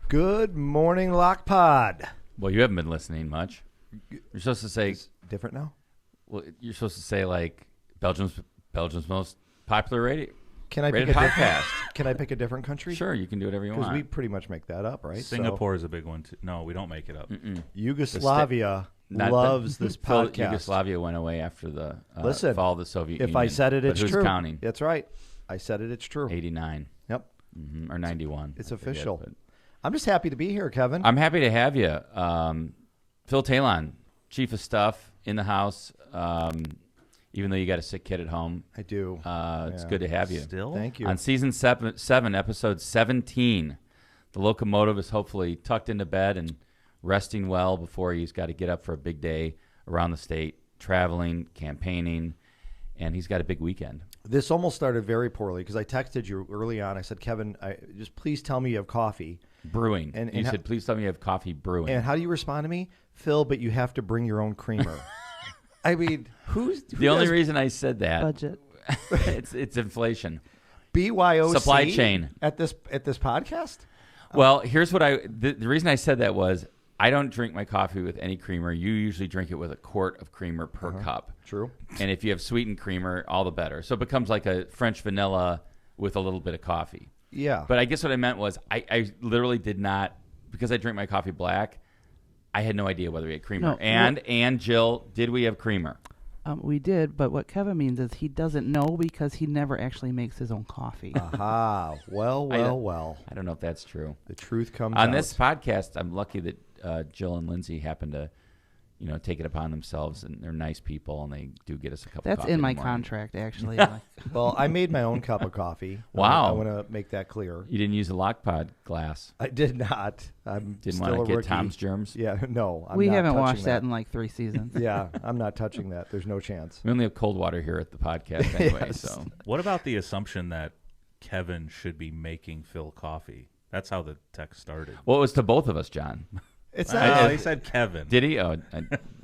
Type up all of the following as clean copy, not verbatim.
Good morning, LOCPOD. Well, you haven't been listening much. You're supposed to say It's different now. Well, you're supposed to say like Belgium's most popular rated podcast. Can I pick a different country? Sure, you can do whatever you want. Because we pretty much make that up, right? Singapore is a big one too. No, we don't make it up. Yugoslavia loves this podcast. Yugoslavia went away after the fall of the Soviet Union. If I said it, it's who's true. Counting? That's right. I said it, it's true. 89. Yep. Or 91. It's official. I'm just happy to be here, Kevin. I'm happy to have you. Phil Talon, Chief of Stuff in the house. Even though you got a sick kid at home. I do. It's good to have you. Still? Thank you. On season 7, episode 17, the locomotive is hopefully tucked into bed and resting well before he's got to get up for a big day around the state, traveling, campaigning, and he's got a big weekend. This almost started very poorly because I texted you early on. I said, Kevin, just please tell me you have coffee. Brewing. And you said, please tell me you have coffee brewing. And how do you respond to me? Phil, but you have to bring your own creamer. I mean, who the only reason I said that budget? it's inflation. BYOC supply chain at this podcast. Well, here's what the reason I said that was I don't drink my coffee with any creamer. You usually drink it with a quart of creamer per cup. True. And if you have sweetened creamer, all the better. So it becomes like a French vanilla with a little bit of coffee. Yeah. But I guess what I meant was I literally did not, because I drink my coffee black, I had no idea whether we had creamer. No, and Jill, did we have creamer? We did, but what Kevin means is he doesn't know because he never actually makes his own coffee. Aha. Well. I don't know if that's true. The truth comes on out. this podcast. I'm lucky that Jill and Lindsay happen to, take it upon themselves, and they're nice people, and they do get us a cup of coffee. That's in my morning. contract, actually. Well, I made my own cup of coffee. Wow. I want to make that clear. You didn't use a LOCPOD glass. I did not. I'm Didn't still want a to get rookie. Tom's germs? Yeah, no. We not haven't touching washed that in like 3 seasons. Yeah, I'm not touching that. There's no chance. We only have cold water here at the podcast anyway. Yes. So What about the assumption that Kevin should be making Phil coffee? That's how the text started. Well, it was to both of us, John. It's He said Kevin. Did he? Oh,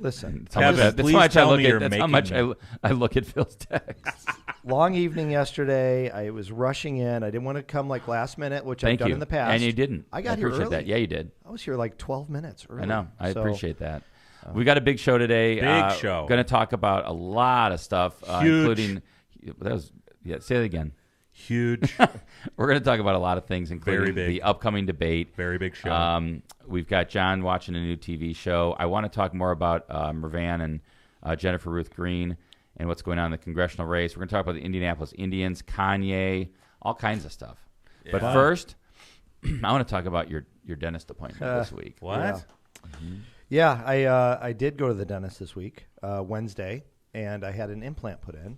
listen. that's how much, Kevin, that's please how much I tell look me at. you're That's how making much I look at Phil's text. Long evening yesterday. I was rushing in. I didn't want to come like last minute, which I've Thank done you. in the past. And you didn't. I got here appreciate early. that. Yeah, you did. I was here like 12 minutes early. I know. I So, appreciate that. We got a big show today. Big show. Going to talk about a lot of stuff, Huge. including. Say it again. Huge. We're going to talk about a lot of things, including Very big. the upcoming debate. Very big show. We've got John watching a new TV show. I want to talk more about Mrvan and Jennifer-Ruth-Green and what's going on in the congressional race. We're going to talk about the Indianapolis Indians, Kanye, all kinds of stuff. Yeah. But first, I want to talk about your dentist appointment this week. What? Yeah. Yeah, I did go to the dentist this week, Wednesday, and I had an implant put in,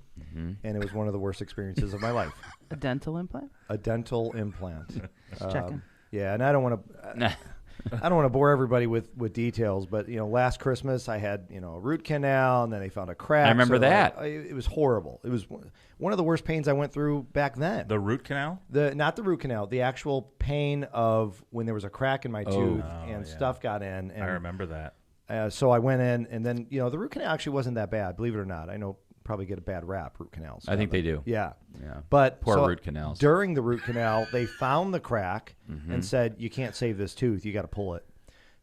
and it was one of the worst experiences of my life. A dental implant? A dental implant. Just checking. Yeah, and I don't want to. I don't want to bore everybody with details, but last Christmas I had a root canal, and then they found a crack. I remember that. It was horrible. It was one of the worst pains I went through back then. The root canal? Not the root canal, the actual pain of when there was a crack in my tooth and stuff got in. And, I remember that. So I went in, and then the root canal actually wasn't that bad, believe it or not. I know probably get a bad rap, root canals. I think they do. Yeah. Yeah. But Poor so root canals. During the root canal, they found the crack and said, you can't save this tooth. You got to pull it.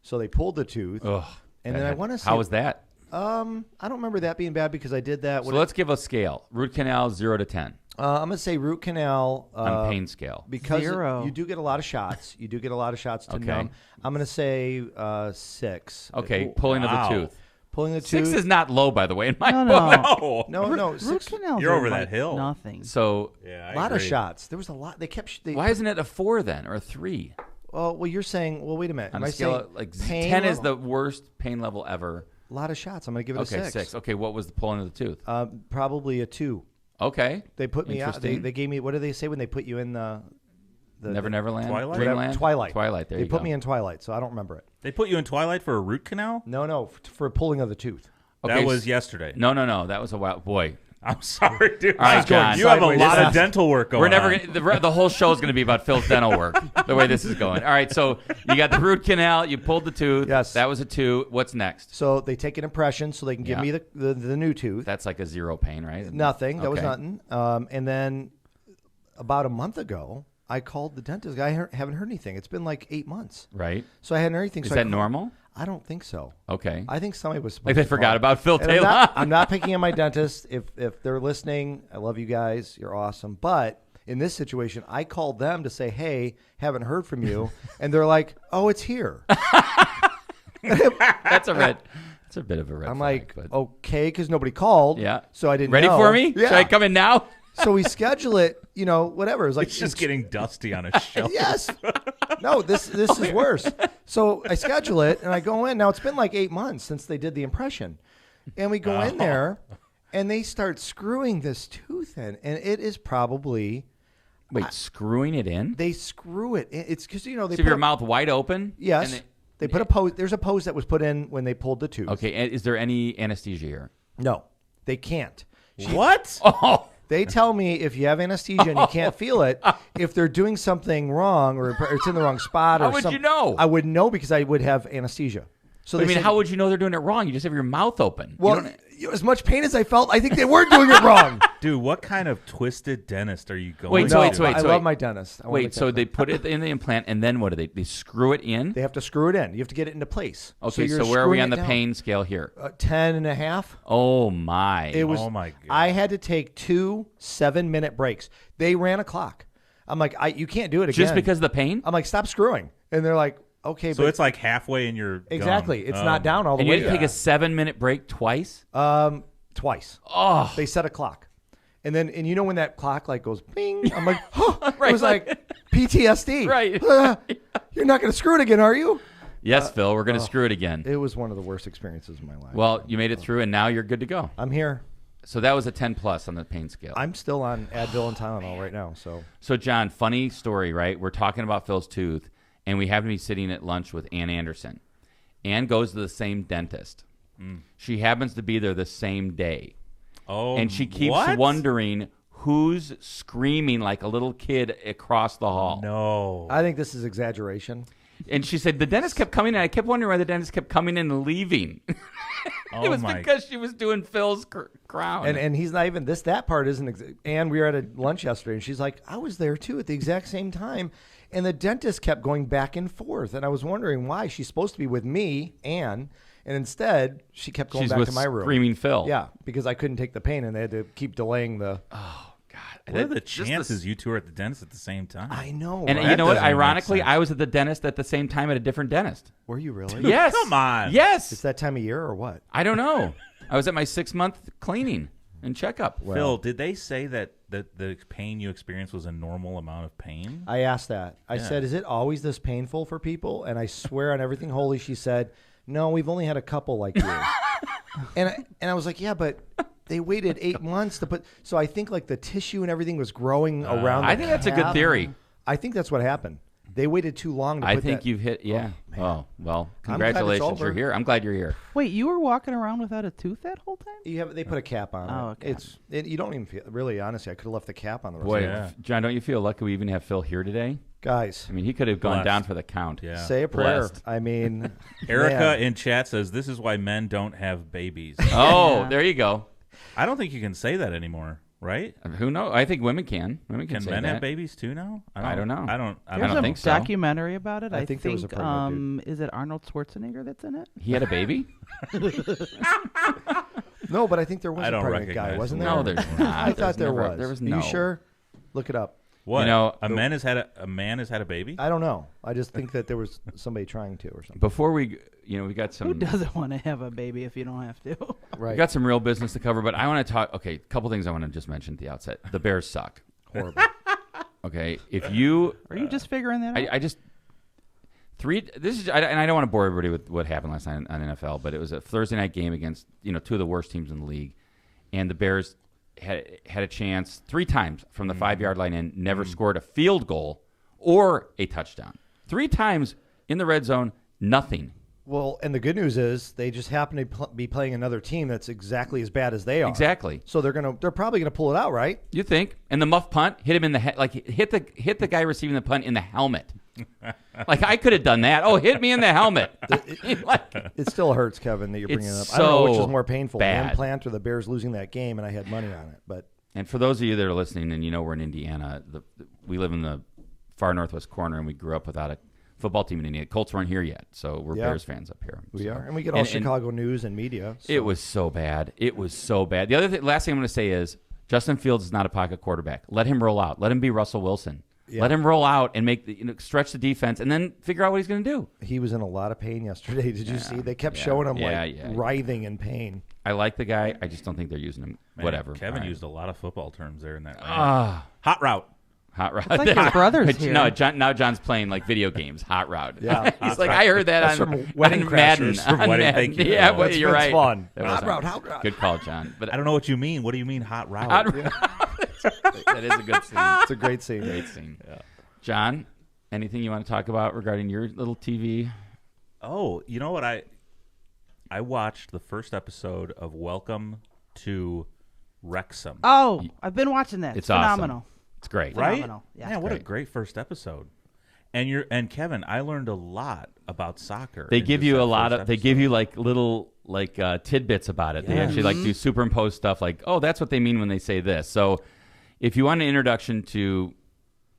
So they pulled the tooth. Ugh, and then I want to say. How was that? I don't remember that being bad because I did that. So let's give a scale. Root canal, 0 to 10. I'm going to say root canal. On pain scale. Because 0. you do get a lot of shots. You do get a lot of shots to Okay. numb. I'm going to say 6. Okay, pulling of the tooth. Pulling the 6 tooth. is not low, by the way, in my No, book. no. No. No, Root 6. canals You're are over that like hill. Nothing. So Yeah, A lot of shots. There was a lot. They kept. why isn't it a 4 then, or a 3? Well, you're saying. Well, wait a minute. On Am a I scale saying of, like pain 10 is level? the worst pain level ever. A lot of shots. I'm going to give it Okay, a 6. Okay, what was the pulling of the tooth? Probably a 2. Okay. They put me out. Interesting. They gave me. What do they say when they put you in the Neverland? Twilight? Dreamland? Twilight. Twilight, there They you put go. me in Twilight, so I don't remember it. They put you in Twilight for a root canal? No, for pulling of the tooth. Okay, That was yesterday. No, that was a while. Boy. I'm sorry, dude. All right, John. You have a Sideways. lot This of dental work going We're never on. gonna, the whole show is going to be about Phil's dental work, the way this is going. All right, so you got the root canal, you pulled the tooth. Yes. That was a 2. What's next? So they take an impression so they can give Yeah. me the new tooth. That's like a 0 pain, right? Nothing. That was Okay. nothing. And then about a month ago, I called the dentist. I haven't heard anything. It's been like 8 months. Right. So I hadn't heard anything. Is So that normal? I don't think so. Okay. I think somebody was supposed Like they to forgot call. about Phil And Taylor. I'm not picking on my dentist. If they're listening, I love you guys. You're awesome. But in this situation, I called them to say, hey, haven't heard from you. And they're like, oh, it's here. That's a bit of a red I'm flag. like, But okay, because nobody called. yeah. So I didn't Ready know. for me? Yeah. Should I come in now? So we schedule it, whatever. It was like It's just getting dusty on a shelf. Yes. No, this is worse. So I schedule it and I go in. Now it's been like 8 months since they did the impression. And we go in there and they start screwing this tooth in. And it is probably Wait, screwing it in? they screw it in. It's because they So put your a- mouth wide open? Yes. And They put a pose. There's a pose that was put in when they pulled the tooth. okay. And is there any anesthesia here? No, they can't. What? Oh. They tell me if you have anesthesia and you can't feel it, if they're doing something wrong or it's in the wrong spot or How would you know? I would know because I would have anesthesia. So I they mean, said, how would you know they're doing it wrong? You just have your mouth open. You well, don't- as much pain as I felt, I think they were doing it wrong. Dude, what kind of twisted dentist are you going Wait, to? so No, wait, so wait, I so love wait. my dentist. I wanna Wait, make so that they clear. put it in the implant, and then what do they? They screw it in? They have to screw it in. You have to get it into place. Okay, you're so where are we screwing on the it down. pain scale here? 10 and a half. Oh, my. It was. Oh, my God. I had to take 2 7-minute breaks. They ran a clock. I'm like, you can't do it again. Just because of the pain? I'm like, stop screwing. And they're like, okay, So but it's like halfway in your gum. exactly. It's Oh, not down all the And you way. had to take a 7-minute break twice? Twice. Oh. They set a clock. And then, and you know when that clock like goes bing, I'm like, oh, Right, it was like PTSD. Right. You're not going to screw it again, are you? Yes, Phil, we're going to screw it again. It was one of the worst experiences of my life. Well, you made it through, and now you're good to go. I'm here. So that was a 10 plus on the pain scale. I'm still on Advil and Tylenol right now. So, John, funny story, right? We're talking about Phil's tooth, and we happen to be sitting at lunch with Ann Anderson. Ann goes to the same dentist. She happens to be there the same day. Oh, And she keeps what? wondering who's screaming like a little kid across the hall. No. I think this is exaggeration. And she said the dentist kept coming in. I kept wondering why the dentist kept coming in and leaving. Oh It was my. because she was doing Phil's crown. And he's not even that part isn't. And we were at a lunch yesterday, and she's like, I was there too at the exact same time, and the dentist kept going back and forth, and I was wondering why. She's supposed to be with me, Ann, and instead she kept going She's back with to my room. Screaming Phil. Yeah, because I couldn't take the pain, and they had to keep delaying the. What are the Just the- chances you two are at the dentist at the same time? I know. And right? you know what? doesn't make Ironically, sense. I was at the dentist at the same time at a different dentist. Were you really? Yes. come on. Yes. It's that time of year or what? I don't know. I was at my 6-month cleaning and checkup. Phil, did they say that the pain you experienced was a normal amount of pain? I asked that. I said, "Is it always this painful for people?" And I swear on everything holy, she said, "No, we've only had a couple like you." and I was like, "Yeah, but." They waited 8 months to put. So I think like the tissue and everything was growing around. I the think that's a good cap. theory. I think that's what happened. They waited too long to I put think that. you've hit, yeah. man. Oh, well, it's congratulations. over. You're here. I'm glad you're here. Wait, you were walking around without a tooth that whole time? They put a cap on Oh, it. okay. You don't even feel really. Honestly, I could have left the cap on the rest Boy, of it. Yeah. John, don't you feel lucky we even have Phil here today? Guys, I mean, he could have gone Blessed. down for the count. Yeah. say a prayer. Blessed. I mean, Erica man. in chat says this is why men don't have babies. Oh, Yeah. there you go. I don't think you can say that anymore, right? Who knows? I think women can. Women can Can say men that. have babies too now? I don't know. I don't There's don't a think so. documentary about it. I think there was a pregnant is it Arnold Schwarzenegger that's in it? He had a baby? No, but I think there was I a don't pregnant guy, recognize wasn't the there? No, there's not. I thought There's there never- was. There was Are no. you sure? Look it up. What? You know, a man has had a baby? I don't know. I just think that there was somebody trying to or something. Before we, we got Who some. doesn't want to have a baby if you don't have to? Right. We got some real business to cover, but I want to talk. Okay, a couple things I want to just mention at the outset. The Bears suck. Horrible. Okay, if you, Are you just figuring that out? I just This is, and I don't want to bore everybody with what happened last night on NFL, but it was a Thursday night game against two of the worst teams in the league, and the Bears had a chance 3 times from the 5-yard line and never scored a field goal or a touchdown. 3 times in the red zone, nothing. Well, and the good news is they just happen to be playing another team that's exactly as bad as they are. Exactly. So they're probably gonna pull it out, right? You think? And the muff punt hit him in the head, like hit the guy receiving the punt in the helmet. Like I could have done that. Oh, hit me in the helmet. It still hurts, Kevin, that you're bringing it up. It's I don't know which so is more painful, bad. the Implant or the Bears losing that game, and I had money on it. But And for those of you that are listening, and we're in Indiana, we live in the far northwest corner, and we grew up without a football team in Indiana. Colts weren't here yet, so we're Bears fans up here. We are, and we get all Chicago news and media. So. It was so bad. It was so bad. The last thing I'm going to say is Justin Fields is not a pocket quarterback. Let him roll out. Let him be Russell Wilson. Yeah. Let him roll out and make stretch the defense, and then figure out what he's going to do. He was in a lot of pain yesterday. Did you see? They kept showing him writhing in pain. I like the guy. I just don't think they're using him. Man, whatever. Kevin used a lot of football terms there in that. Hot route. Hot route. It's like your brother's here. No, John's playing like video games. Hot route. Yeah, he's like, I heard that on Wedding Madden. Thank you. Yeah, well, you're right. Fun. Hot route. Good call, John. But I don't know what you mean. What do you mean hot route? That is a good scene. It's a great scene. Great scene. Yeah. John, anything you want to talk about regarding your little TV? Oh, you know what? I watched the first episode of Welcome to Wrexham. Oh, I've been watching that. It's phenomenal. Awesome. It's great. Right? Phenomenal. Yeah, what a great first episode. And Kevin, I learned a lot about soccer. They give you a lot of. They give you like little tidbits about it. They actually like do superimpose stuff like, oh, that's what they mean when they say this. So, if you want an introduction to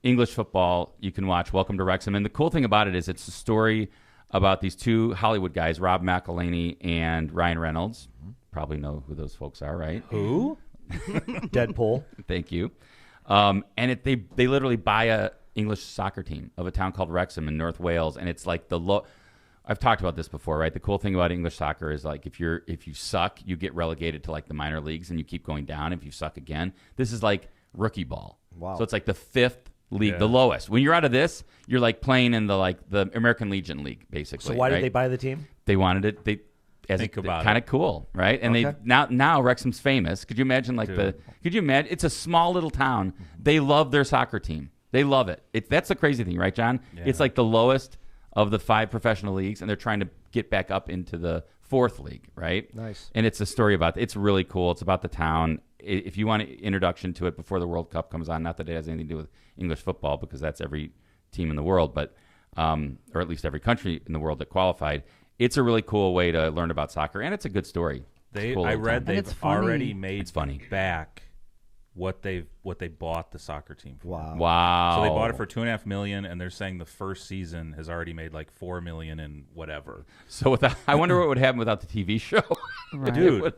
English football, you can watch Welcome to Wrexham. And the cool thing about it is it's a story about these two Hollywood guys, Rob McElhenney and Ryan Reynolds. Probably know who those folks are, right? Who? Deadpool. Thank you. And they literally buy a English soccer team of a town called Wrexham in North Wales, and it's like I've talked about this before, right? The cool thing about English soccer is like if you suck, you get relegated to like the minor leagues, and you keep going down. If you suck again, this is like rookie ball. Wow. So it's like the fifth league, the lowest. When you're out of this, you're like playing in the American Legion League, basically. So why did they buy the team? They wanted it. Think about kind of cool, right? And they now Wrexham's famous. Could you imagine Could you imagine? It's a small little town. They love their soccer team. They love it. That's the crazy thing, right, John? Yeah. It's like the lowest of the 5 professional leagues, and they're trying to get back up into the 4th league, right? Nice. And it's a story about. It's really cool. It's about the town. If you want an introduction to it before the World Cup comes on, not that it has anything to do with English football, because that's every team in the world, but or at least every country in the world that qualified. It's a really cool way to learn about soccer, and it's a good story. I read they've already made funny. back what they bought the soccer team for. Wow. So they bought it for $2.5 million, and they're saying the first season has already made like $4 million and whatever. So I wonder what would happen without the TV show. Right. Dude,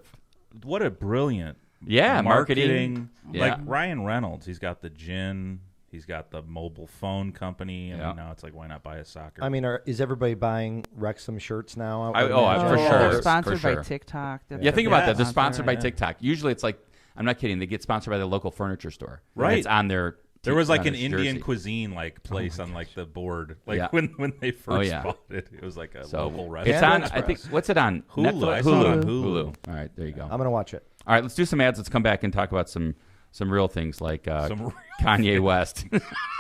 what a brilliant marketing. Like Ryan Reynolds, he's got the gin. He's got the mobile phone company, and now it's like, why not buy a soccer? I mean, is everybody buying Wrexham shirts now? For sure. They're sponsored by TikTok. Think about that. They're sponsored by TikTok. Usually it's like, I'm not kidding, they get sponsored by the local furniture store. Right. It's on their There was like an Indian jersey. Cuisine like place on like the board. Like when they first bought it, it was like a local restaurant. It's on, I think, what's it on? Hulu. Netflix? I saw it on Hulu. All right, there you go. I'm going to watch it. All right, let's do some ads. Let's come back and talk about some real things like Kanye West.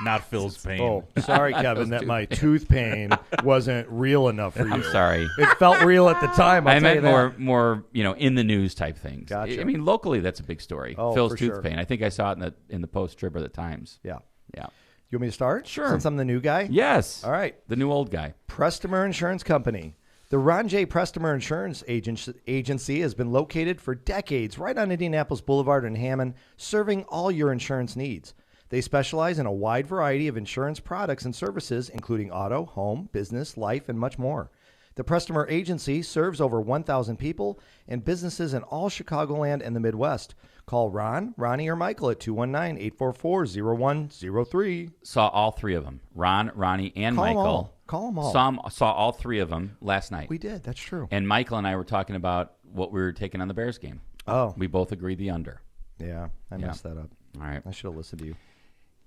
Not Phil's pain. Oh, sorry, Kevin, that my tooth pain wasn't real enough for you. I'm sorry. It felt real at the time. I meant more in the news type things. Gotcha. I mean, locally, that's a big story. Oh, Phil's for tooth sure. pain. I think I saw it in the Post Trib or the Times. Yeah. Yeah. You want me to start? Sure. Since I'm the new guy? Yes. All right. The new old guy. Prestmer Insurance Company. The Ron J. Prestmer Insurance Agency has been located for decades right on Indianapolis Boulevard in Hammond, serving all your insurance needs. They specialize in a wide variety of insurance products and services, including auto, home, business, life, and much more. The Prestmer Agency serves over 1,000 people and businesses in all Chicagoland and the Midwest. Call Ron, Ronnie, or Michael at 219-844-0103. Saw all 3 of them. Ron, Ronnie, and Michael. Call them all. Saw all 3 of them last night. We did. That's true. And Michael and I were talking about what we were taking on the Bears game. Oh. We both agreed the under. Yeah, I messed that up. All right. I should have listened to you.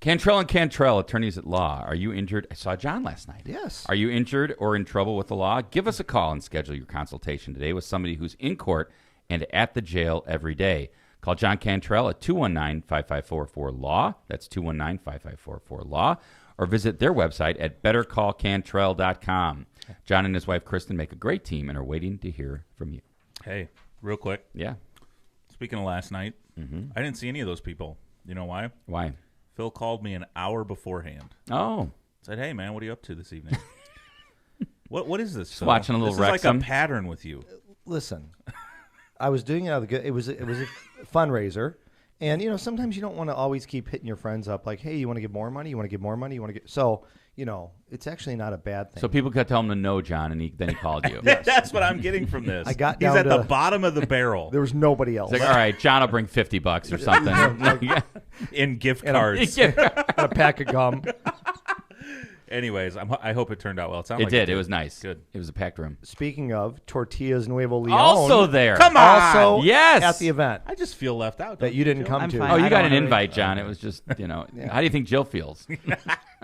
Cantrell and Cantrell, attorneys at law. Are you injured? I saw John last night. Yes. Are you injured or in trouble with the law? Give us a call and schedule your consultation today with somebody who's in court and at the jail every day. Call John Cantrell at 219-5544-LAW. That's 219-5544-LAW. Or visit their website at bettercallcantrell.com. John and his wife, Kristen, make a great team and are waiting to hear from you. Hey, real quick. Yeah. Speaking of last night, I didn't see any of those people. You know why? Why? Phil called me an hour beforehand. Oh. Said, hey, man, what are you up to this evening? What is this? Just watching a little This is Wrexham. like a pattern with you. Listen, I was doing it out of the good. It was a fundraiser, And, sometimes you don't want to always keep hitting your friends up like, hey, you want to give more money? You want to give more money? You want to get... So, it's actually not a bad thing. So people could tell him to no, John, and then he called you. That's what I'm getting from this. I got He's down at to the bottom of the barrel. There was nobody else. It's like, all right, John will bring $50 or something. In gift cards. And a pack of gum. Anyways, I hope it turned out well. It did. It was nice. Good. It was a packed room. Speaking of, Tortillas Nuevo Leon. Also there. Come on. Also Yes. at the event. I just feel left out. That you didn't come I'm to. fine. Oh, you I got don't an really- invite, John. It was just, how do you think Jill feels?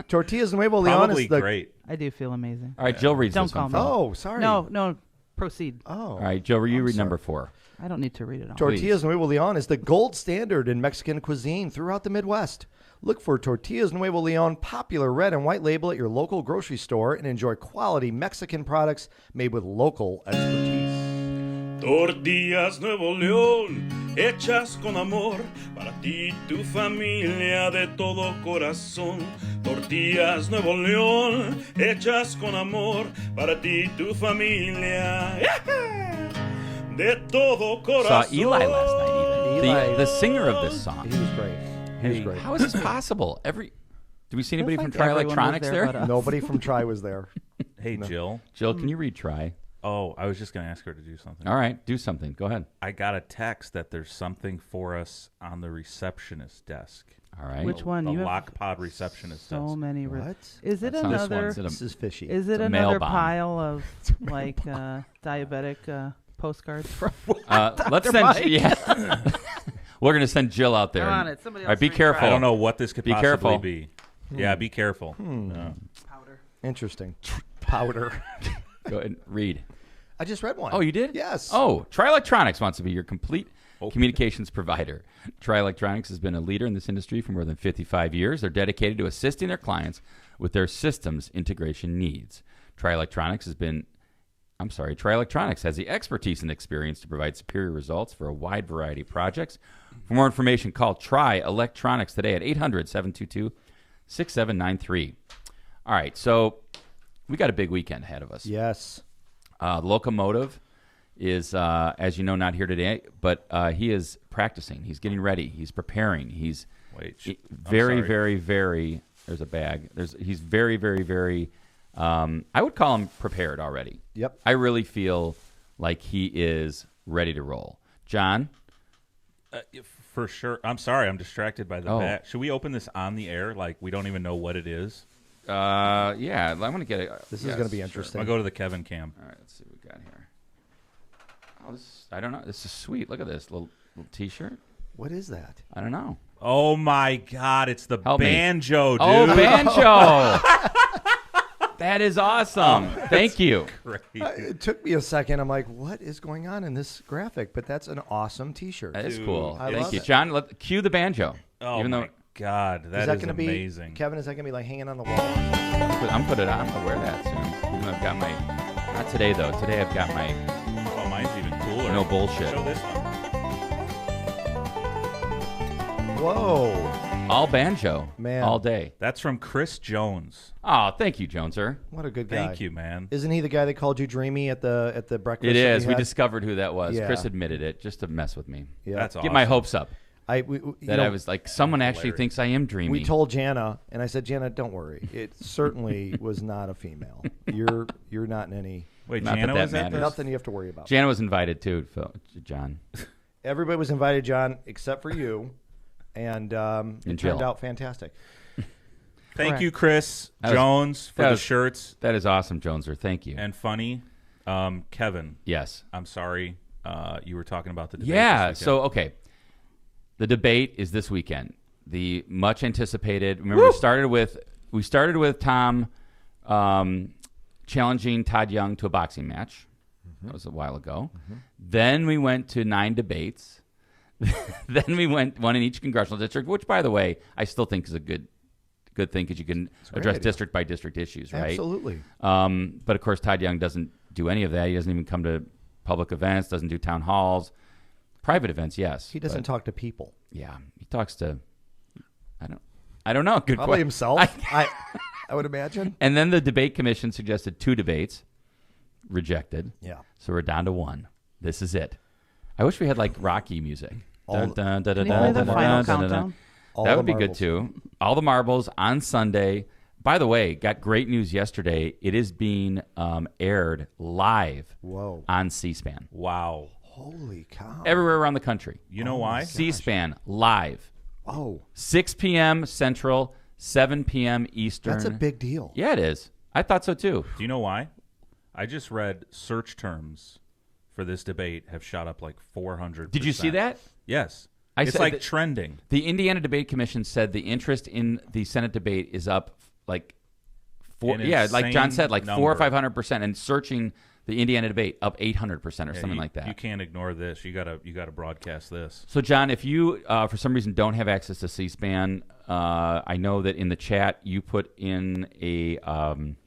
Tortillas Nuevo Leon Probably is the... great. I do feel amazing. All right, Jill reads Don't this call one. me. for us. Oh, sorry. No, proceed. Oh. All right, Jill, you read sorry. number 4. I don't need to read it all. Tortillas Nuevo Leon is the gold standard in Mexican cuisine throughout the Midwest. Look for Tortillas Nuevo Leon popular red and white label at your local grocery store and enjoy quality Mexican products made with local expertise. Tortillas Nuevo León, hechas con amor, para ti y tu familia de todo corazón. Tortillas Nuevo León, hechas con amor, para ti y tu familia, de todo corazón. Saw Eli last night even. Eli. The singer of this song. He was great. He was great. How is this possible? Do we see anybody from Feels Tri like everyone Electronics was there there? but us. Nobody from Tri was there. Hey, Jill. Jill, can you read Tri? Oh, I was just going to ask her to do something. All right, do something. Go ahead. I got a text that there's something for us on the receptionist desk. All right. Which one? The You have LOCPOD receptionist so desk. many. What? Is it That sounds- another? This one's This is fishy. Is it It's a mail another bomb. pile of like diabetic postcards? Let's send. Yeah. We're gonna send Jill out there. Come on, it's somebody All right, else be read careful. I don't know what this could Be possibly careful. be. Yeah, be careful. Yeah. Powder. Interesting. Powder. Go ahead and read. I just read one. Oh, you did? Yes. Oh, Tri Electronics wants to be your complete communications provider. Tri Electronics has been a leader in this industry for more than 55 years. They're dedicated to assisting their clients with their systems integration needs. Tri Electronics has the expertise and experience to provide superior results for a wide variety of projects. For more information, call Tri Electronics today at 800-722-6793. All right, so we got a big weekend ahead of us. Yes. Locomotive is, as you know, not here today, but he is practicing. He's getting ready. He's preparing. He's very, very, very. There's a bag. He's very, very, very. I would call him prepared already. Yep. I really feel like he is ready to roll. John? For sure. I'm sorry. I'm distracted by the Oh. bat. Should we open this on the air? Like, we don't even know what it is? Yeah, I want to get it. This is going to be interesting. I'll go to the Kevin cam. All right, let's see what we got here. Oh, I don't know. This is sweet. Look at this little T-shirt. What is that? I don't know. Oh, my God. It's the Help me. banjo, dude. Oh, banjo. That is awesome. Thank you. Great. It took me a second. I'm like, what is going on in this graphic? But that's an awesome T-shirt. That is Dude, cool. I Thank love you. it. John, cue the banjo. Oh, Even my though God. That is gonna amazing. be, Kevin, is that going to be like hanging on the wall? I'm put it on. I'm going to wear that soon. Even though I've got my, not today though. Today I've got my Oh, mine's even cooler. no bullshit. Show this one. Whoa. All banjo. Man. All day. That's from Chris Jones. Oh, thank you, Joneser. What a good guy. Thank you, man. Isn't he the guy that called you dreamy at the breakfast? It that is. you We had? discovered who that was. Yeah. Chris admitted it just to mess with me. Yeah. That's Get awesome. my hopes up. I Was like, someone actually hilarious. thinks I am dreamy. We told Jana, and I said, Jana, don't worry. It certainly was not a female. You're not in any Wait, Not that Jana that was at matters. this? nothing you have to worry about. Jana was invited too, John. Everybody was invited, John, except for you, and it Jill. turned out fantastic. Thank Correct. you, Chris That was- Jones, for that the was- shirts. That is awesome, Joneser. Thank you. And funny. Kevin, Yes. I'm sorry. You were talking about the debate Yeah. this So, okay. The debate is this weekend. The much anticipated. Remember, we started with Tom challenging Todd Young to a boxing match. That was a while ago. Then we went to 9 debates. Then we went one in each congressional district, which, by the way, I still think is a good thing because you can great address idea. district by district issues, right? Absolutely. But of course, Todd Young doesn't do any of that. He doesn't even come to public events. Doesn't do town halls. Private events, yes. He doesn't but, talk to people. Yeah, he talks to. I don't know. Good Probably question. himself. I would imagine. And then the debate commission suggested 2 debates, rejected. Yeah. So we're down to 1. This is it. I wish we had like Rocky music. Can you play the final countdown? That would be good too. All the marbles on Sunday. By the way, got great news yesterday. It is being aired live on C-SPAN. Wow. Holy cow. Everywhere around the country. You know why? C-SPAN live. Oh. 6 p.m. Central, 7 p.m. Eastern. That's a big deal. Yeah, it is. I thought so too. Do you know why? I just read search terms for this debate have shot up like 400%. Did you see that? Yes. It's like trending. The Indiana Debate Commission said the interest in the Senate debate is up like like John said, like 400 or 500%, and searching the Indiana debate up 800% or something like that. You can't ignore this. You gotta broadcast this. So, John, if you for some reason don't have access to C-SPAN, I know that in the chat you put in a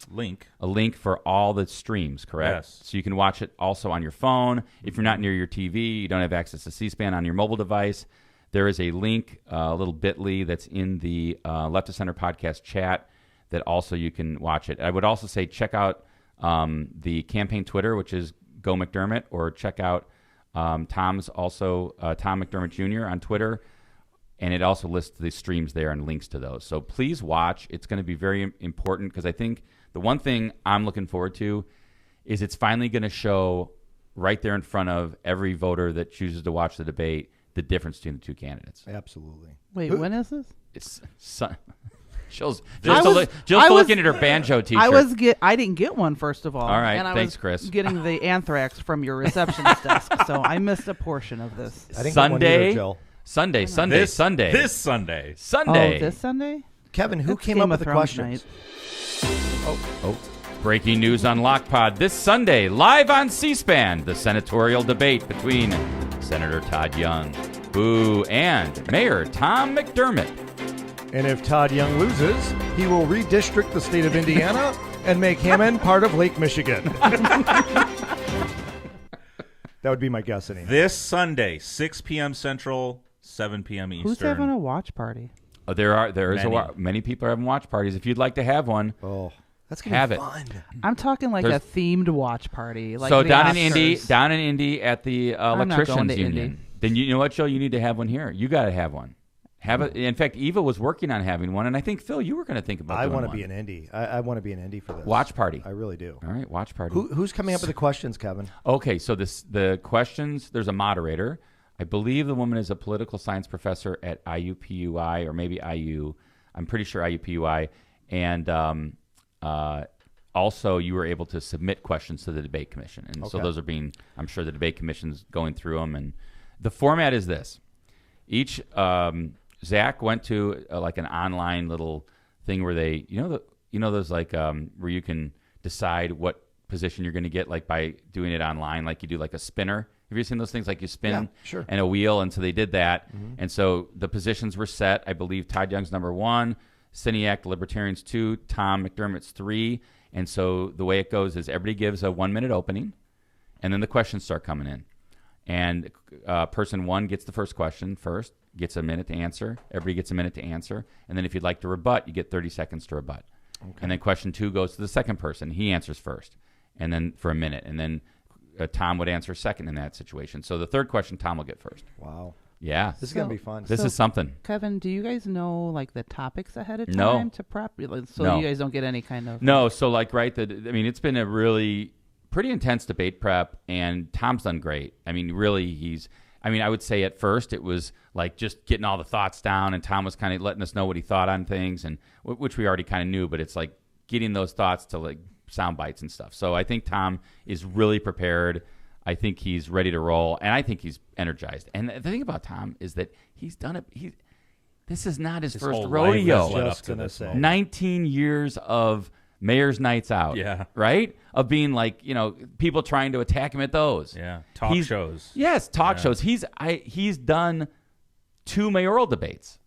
link for all the streams, correct? Yes. So you can watch it also on your phone. If you're not near your TV, you don't have access to C-SPAN on your mobile device, there is a link, a little bit.ly that's in the Left of Center podcast chat that also you can watch it. I would also say check out the campaign Twitter, which is Go McDermott, or check out Tom's also Tom McDermott Jr. on Twitter, and it also lists the streams there and links to those. So please watch. It's going to be very important because I think the one thing I'm looking forward to is it's finally going to show right there in front of every voter that chooses to watch the debate the difference between the two candidates. Absolutely. Wait, when is this? It's Jill's looking at her banjo T-shirt. I didn't get one, first of all. All right, and I thanks, was Chris. Getting the anthrax from your receptionist desk, so I missed a portion of this. I didn't get one either, Jill. Sunday. This Sunday. Oh, this Sunday? Kevin, who came up with the questions? Oh. Breaking news on LOCPOD this Sunday, live on C-SPAN, the senatorial debate between Senator Todd Young, and Mayor Tom McDermott. And if Todd Young loses, he will redistrict the state of Indiana and make Hammond part of Lake Michigan. That would be my guess, anyway. This Sunday, 6 p.m. Central, 7 p.m. Eastern. Who's having a watch party? Oh, many people are having watch parties. If you'd like to have one, that's gonna be fun. I'm talking like a themed watch party. Like so the down Oscars. in Indy at the Electricians Union. Indy. Then you know what, Joe? You need to have one here. You got to have one. In fact, Eva was working on having one, and I think Phil, you were going to think about. I want to be in Indy. I want to be in Indy for this watch party. I really do. All right, watch party. Who's coming up with the questions, Kevin? Okay, so the questions. There's a moderator. I believe the woman is a political science professor at IUPUI or maybe IU. I'm pretty sure IUPUI, and also you were able to submit questions to the debate commission, and so those are being. I'm sure the debate commission's going through them, and the format is this: each. Zach went to like an online little thing where they, those like where you can decide what position you're going to get, like by doing it online, like you do like a spinner. Have you seen those things? Like you spin and a wheel, and so they did that, and so the positions were set. I believe Todd Young's number 1, Sceniak, the Libertarians 2, Tom McDermott's 3, and so the way it goes is everybody gives a 1-minute opening, and then the questions start coming in, and person 1 gets the first question first. Gets a minute to answer. Everybody gets a minute to answer. And then if you'd like to rebut, you get 30 seconds to rebut. Okay. And then question 2 goes to the second person. He answers first. And then for a minute. And then Tom would answer second in that situation. So the third question, Tom will get first. Wow. Yeah. This is going to be fun. This is something. Kevin, do you guys know like the topics ahead of time to prep? So you guys don't get any kind of... No. So like, it's been a really pretty intense debate prep. And Tom's done great. I mean, really, I would say at first it was like just getting all the thoughts down, and Tom was kind of letting us know what he thought on things, and which we already kind of knew, but it's like getting those thoughts to like sound bites and stuff. So I think Tom is really prepared. I think he's ready to roll, and I think he's energized. And the thing about Tom is that he's done it. This is not his first rodeo. 19 years of mayor's nights out, right? Of being like, people trying to attack him at those. Yeah, talk shows. Yes, talk shows. He's done 2 mayoral debates,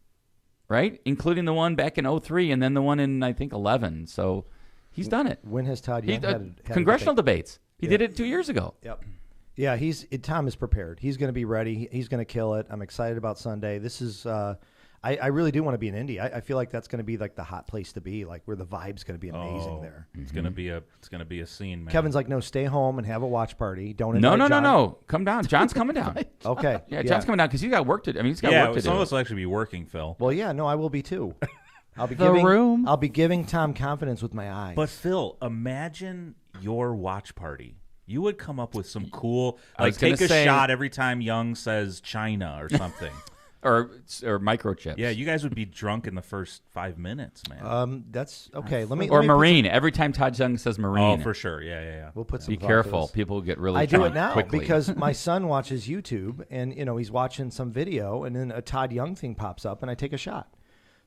right? Including the one back in 2003 and then the one in, I think, 2011. So he's done it. When has Todd Young had congressional debates? He did it 2 years ago. Yep. Yeah, Tom is prepared. He's going to be ready. He's going to kill it. I'm excited about Sunday. This is... I really do want to be in Indy. I feel like that's going to be like the hot place to be, like where the vibe's going to be amazing there. It's going to be a scene, man. Kevin's like, no, stay home and have a watch party. Don't No, invite John. no. Come down. John's coming down. Okay. Yeah, John's coming down because he's got work to do. I mean, he's got work to do. Some of us will actually be working, Phil. Well, yeah, no, I will be too. I'll be giving Tom confidence with my eyes. But Phil, imagine your watch party. You would come up with some cool, like take a shot every time Young says China or something. or microchips. Yeah, you guys would be drunk in the first 5 minutes, man. That's okay. Let me Marine. Every time Todd Young says Marine. Oh, for sure. Yeah. We'll put some. Be careful. People get really. I do it now quickly. because my son watches YouTube, and he's watching some video, and then a Todd Young thing pops up, and I take a shot.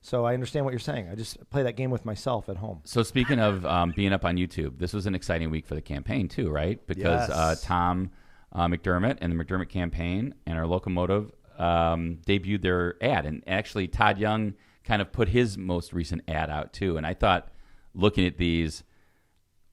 So I understand what you're saying. I just play that game with myself at home. So speaking of being up on YouTube, this was an exciting week for the campaign too, right? Because Tom McDermott and the Mcdermott Campaign and our locomotive debuted their ad. And actually Todd Young kind of put his most recent ad out too. And I thought, looking at these,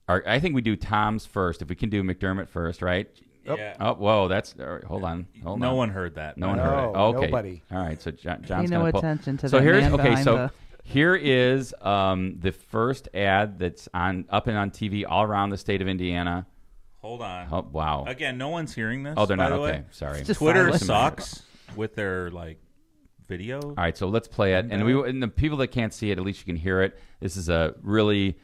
I think we do Tom's first. If we can do McDermott first, right? Yeah. Oh, whoa! That's hold on. No one heard that. No one heard it. Oh, okay. Nobody. All right. So John's Pay no attention to so the here's man okay. behind So the... here is the first ad that's up and on TV all around the state of Indiana. Hold on. Oh, wow. Again, no one's hearing this. Oh, they're by not. the way. Okay. Sorry. Twitter sucks with their video. All right. So let's play it, and the people that can't see it, at least you can hear it. This is a really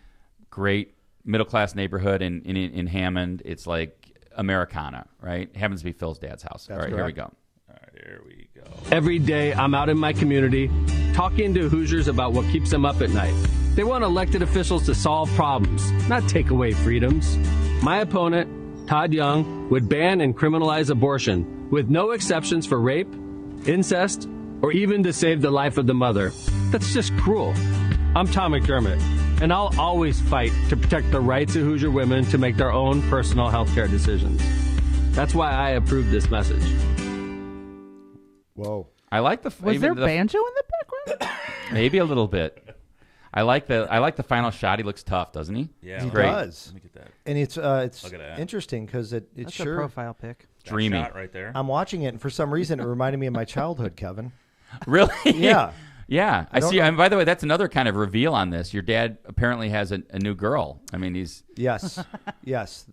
great middle class neighborhood in Hammond. It's like Americana, right? It happens to be Phil's dad's house. That's all right, correct. here we go. All right, here we go. Every day I'm out in my community talking to Hoosiers about what keeps them up at night. They want elected officials to solve problems, not take away freedoms. My opponent, Todd Young, would ban and criminalize abortion with no exceptions for rape, incest, or even to save the life of the mother. That's just cruel. I'm Tom McDermott, and I'll always fight to protect the rights of Hoosier women to make their own personal health care decisions. That's why I approve this message. Whoa. I like the. Was there banjo in the background? Maybe a little bit. I like the final shot. He looks tough, doesn't he? Yeah, He great. does. Let me get that. And it's Look at that. interesting because it's That's sure. a profile pic. That Dreamy. shot right there. I'm watching it, and for some reason, it reminded me of my childhood, Kevin. Really? Yeah. Yeah. I don't see. know. And by the way, that's another kind of reveal on this. Your dad apparently has a new girl. I mean, he's. Yes, yes.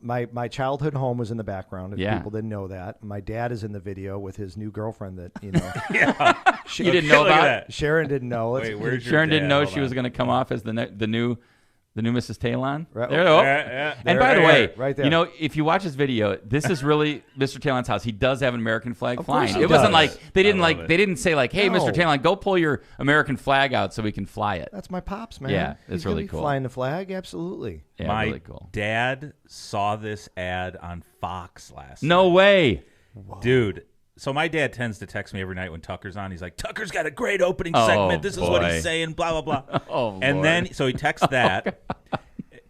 My childhood home was in the background. If Yeah. people didn't know that, my dad is in the video with his new girlfriend. That You didn't know Look at about. that. Sharon didn't know. Wait, where's your Sharon didn't dad? know Hold she was on. going to come off as the new Mrs. Talon. Right. There, Yeah. And by the way, right there. if you watch this video, this is really Mr. Talon's house. He does have an American flag Of course flying. he It wasn't does. like they didn't I love it. they didn't say like, "Hey, No. Mr. Talon, go pull your American flag out so we can fly it." That's my pops, man. Yeah, He's it's gonna really be cool. Flying the flag, absolutely. Yeah, My really cool. dad saw this ad on Fox last No night. way. Dude. So my dad tends to text me every night when Tucker's on. He's like, Tucker's got a great opening Oh, segment. This is what boy. he's saying, blah, blah, blah. Oh, and Lord. then, so he texts that.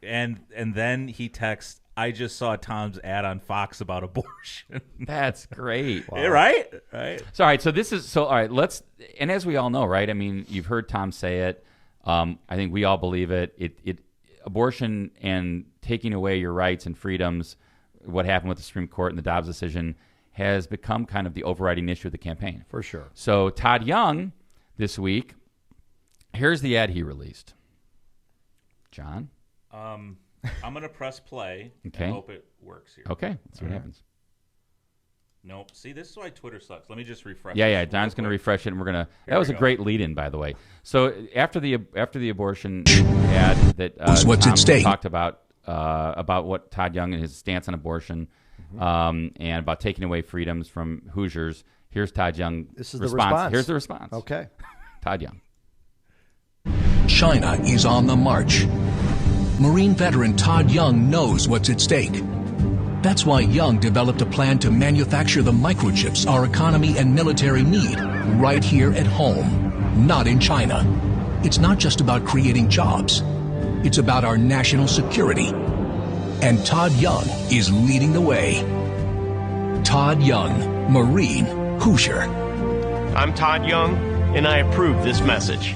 and then he texts, I just saw Tom's ad on Fox about abortion. That's great. Yeah, right? Right. So, all right. All right. And as we all know, right? I mean, you've heard Tom say it. I think we all believe it. Abortion and taking away your rights and freedoms, what happened with the Supreme Court and the Dobbs decision, has become kind of the overriding issue of the campaign. For sure. So Todd Young, this week, here's the ad he released. John? I'm going to press play Okay. and hope it works here. Okay. Let's see what happens. Nope. See, this is why Twitter sucks. Let me just refresh. Yeah. this John's going to real quick. refresh it, and we're going to. Here That was we a go. great lead-in, by the way. So after the abortion ad that What's Tom at stake? talked about what Todd Young and his stance on abortion, and about taking away freedoms from Hoosiers. Here's Todd Young. This is the response. Here's the response. Okay. Todd Young. China is on the march. Marine veteran Todd Young knows what's at stake. That's why Young developed a plan to manufacture the microchips our economy and military need right here at home, not in China. It's not just about creating jobs. It's about our national security. And Todd Young is leading the way. Todd Young, Marine, Hoosier. I'm Todd Young, and I approve this message.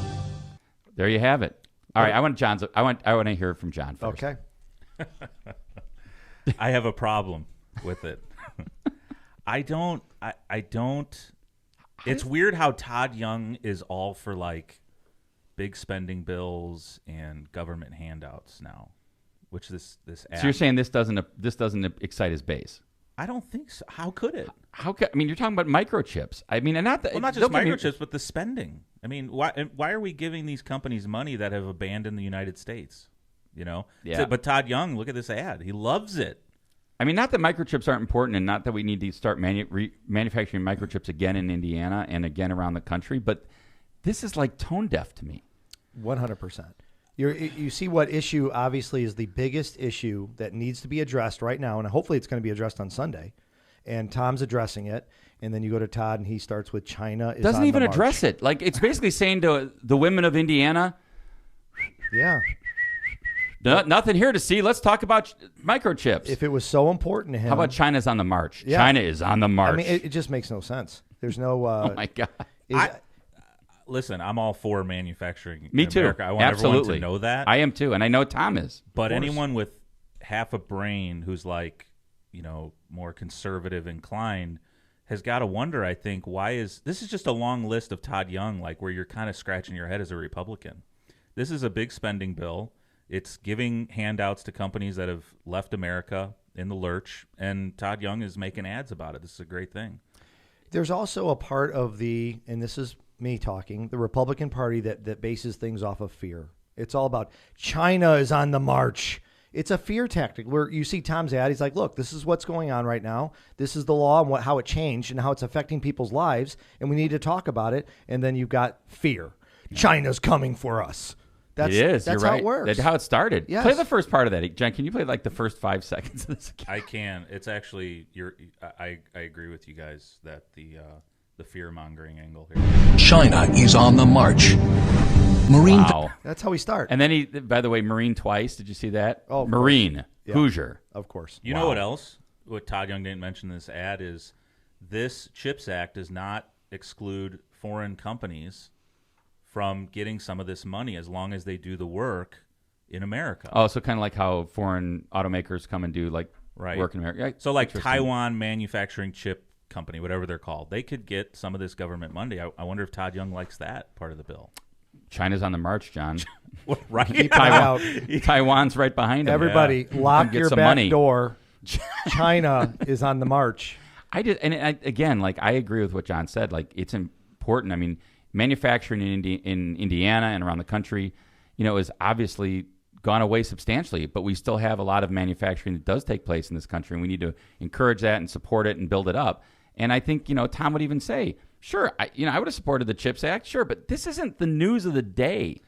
There you have it. All right, I want to hear from John first. Okay. I have a problem with it. I don't It's weird how Todd Young is all for like big spending bills and government handouts now, which this ad. So you're saying this doesn't excite his base? I don't think so. How could it? I mean, you're talking about microchips. I mean, and not just microchips, but the spending. I mean, why are we giving these companies money that have abandoned the United States? You know? Yeah. But Todd Young, look at this ad. He loves it. I mean, not that microchips aren't important, and not that we need to start manufacturing microchips again in Indiana and again around the country, but this is like tone deaf to me. 100%. You see what issue obviously is the biggest issue that needs to be addressed right now, and hopefully it's going to be addressed on Sunday. And Tom's addressing it, and then you go to Todd, and he starts with China is doesn't on even the march. address it. Like, it's basically saying to the women of Indiana, yeah, nothing here to see. Let's talk about microchips. If it was so important to him, how about China's on the march? Yeah. China is on the march. I mean, it just makes no sense. There's no. Oh my God. Listen, I'm all for manufacturing. Me in too. America. I want Absolutely. everyone to know that. I am too, and I know Tom is. But anyone with half a brain who's like, more conservative inclined has got to wonder, I think, this is just a long list of Todd Young, like where you're kind of scratching your head as a Republican. This is a big spending bill. It's giving handouts to companies that have left America in the lurch, and Todd Young is making ads about it. This is a great thing. There's also a part of and this is me talking, the Republican Party that bases things off of fear. It's all about China is on the march. It's a fear tactic where you see Tom's ad. He's like, look, this is what's going on right now. This is the law and how it changed and how it's affecting people's lives. And we need to talk about it. And then you've got fear. Yeah. China's coming for us. It is. That's You're how right. it works. That's how it started. Yes. Play the first part of that. Jen, can you play like the first 5 seconds of this again? I can. It's actually, I agree with you guys that the fear-mongering angle here. China is on the march. Wow. That's how we start. And then by the way, Marine twice. Did you see that? Oh, Marine. Yeah. Hoosier. Of course. You know what else? What Todd Young didn't mention in this ad is this CHIPS Act does not exclude foreign companies from getting some of this money as long as they do the work in America. Oh, so kind of like how foreign automakers come and do like work in America. So like Taiwan Manufacturing Chip Company, whatever they're called, they could get some of this government money. I wonder if Todd Young likes that part of the bill. China's on the march, John. Right? Taiwan's right behind him. Everybody, lock your back door. China is on the march. I agree with what John said. Like, it's important. I mean, manufacturing in Indiana and around the country, is obviously gone away substantially, but we still have a lot of manufacturing that does take place in this country, and we need to encourage that and support it and build it up. And I think, Tom would even say, sure, I would have supported the CHIPS Act, sure, but this isn't the news of the day.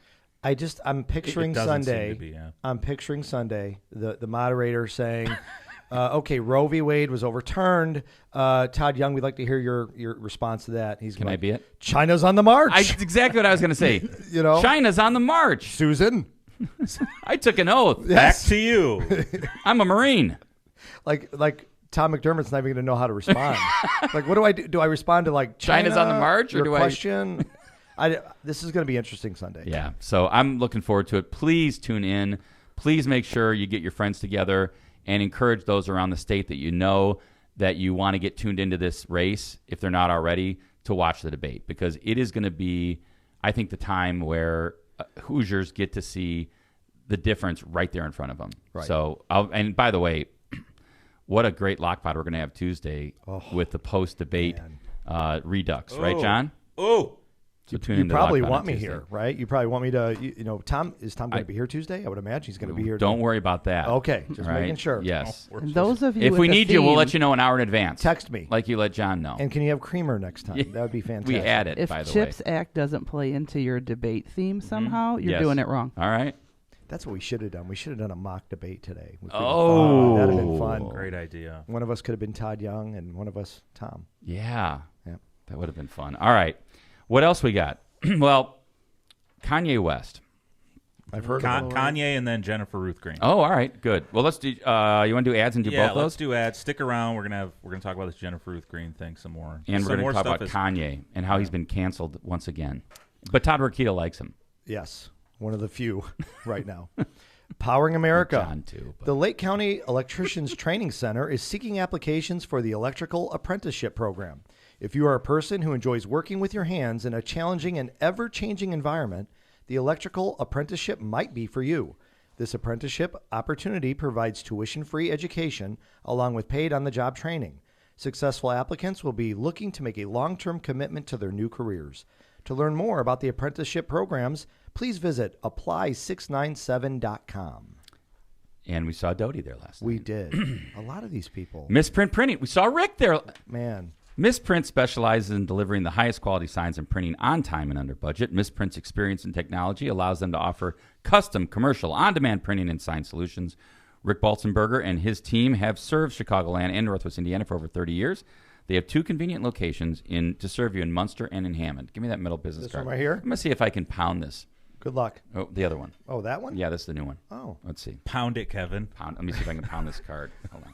I'm picturing Sunday. I'm picturing Sunday, the moderator saying, okay, Roe v. Wade was overturned. Todd Young, we'd like to hear your response to that. Can I be it? China's on the march. That's exactly what I was going to say. China's on the march. Susan. I took an oath. Yes. Back to you. I'm a Marine. Like Tom McDermott's not even going to know how to respond. Like, what do I do? Do I respond to like China's on the march, or do question? This is going to be interesting Sunday. Yeah, so I'm looking forward to it. Please tune in. Please make sure you get your friends together and encourage those around the state that you know that you want to get tuned into this race, if they're not already, to watch the debate, because it is going to be, I think, the time where Hoosiers get to see the difference right there in front of them. Right. So, and by the way, what a great LOCPOD we're going to have Tuesday with the post-debate redux, right, John? So you probably want me here, right? You probably want me to, Tom, is Tom going to be here Tuesday? I would imagine he's going to be here. Don't worry about that. Okay, just making sure. Yes. And those of you if we need you, we'll let you know an hour in advance. Text me. Like you let John know. And can you have creamer next time? That would be fantastic. We had it, by the way. If CHIPS Act doesn't play into your debate theme somehow, you're doing it wrong. All right. That's what we should have done. We should have done a mock debate today. That'd have been fun. Great idea. One of us could have been Todd Young and one of us Tom. Yeah. That would have been fun. All right. What else we got? Well, Kanye West. I've heard Kanye and then Jennifer-Ruth Green. Oh, all right, good. Well, let's do. You want to do ads and do both those? Yeah, let's do ads. Stick around. We're gonna talk about this Jennifer-Ruth Green thing some more, and we're gonna talk about Kanye and how he's been canceled once again. But Todd Rokita likes him. Yes, one of the few right now. Powering America. John too. The Lake County Electricians Training Center is seeking applications for the Electrical Apprenticeship Program. If you are a person who enjoys working with your hands in a challenging and ever-changing environment, the electrical apprenticeship might be for you. This apprenticeship opportunity provides tuition-free education along with paid on-the-job training. Successful applicants will be looking to make a long-term commitment to their new careers. To learn more about the apprenticeship programs, please visit apply697.com. And we saw Dodie there last night. We did. A lot of these people. Misprint Printing. We saw Rick there. Man. Misprint specializes in delivering the highest quality signs and printing on time and under budget. Misprint's experience and technology allows them to offer custom, commercial, on-demand printing and sign solutions. Rick Balzenberger and his team have served Chicagoland and Northwest Indiana for over 30 years. They have 2 convenient locations to serve you in Munster and in Hammond. Give me that middle business This card. one right here? I'm going to see if I can pound this. Good luck. Oh, the other one. Oh, that one? Yeah, this is the new one. Oh. Let's see. Pound it, Kevin. Pound. Let me see if I can pound this card. Hold on.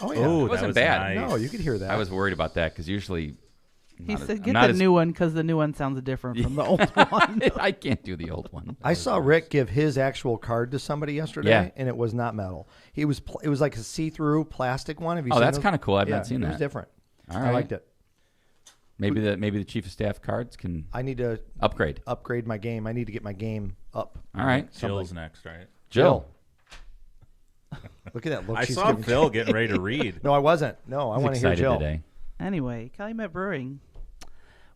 Oh, yeah. Oh, It wasn't that was bad. nice. No, you could hear that. I was worried about that because usually... He said, get the new one because the new one sounds different from the old one. I can't do the old one. I saw Rick give his actual card to somebody yesterday, Yeah. and it was not metal. It was like a see-through plastic one. Have you Oh, seen that's those? kind of cool. I've Yeah, not seen It that. was different. All I right. liked it. Maybe the chief of staff cards can I need to upgrade. upgrade my game. I need to get my game up. All right. Jill's next, right? Jill. Look at that look. I she's saw giving. Phil getting ready to read. No, I wasn't. No, I He's want to hear excited Jill. today. Anyway, Calumet Brewing.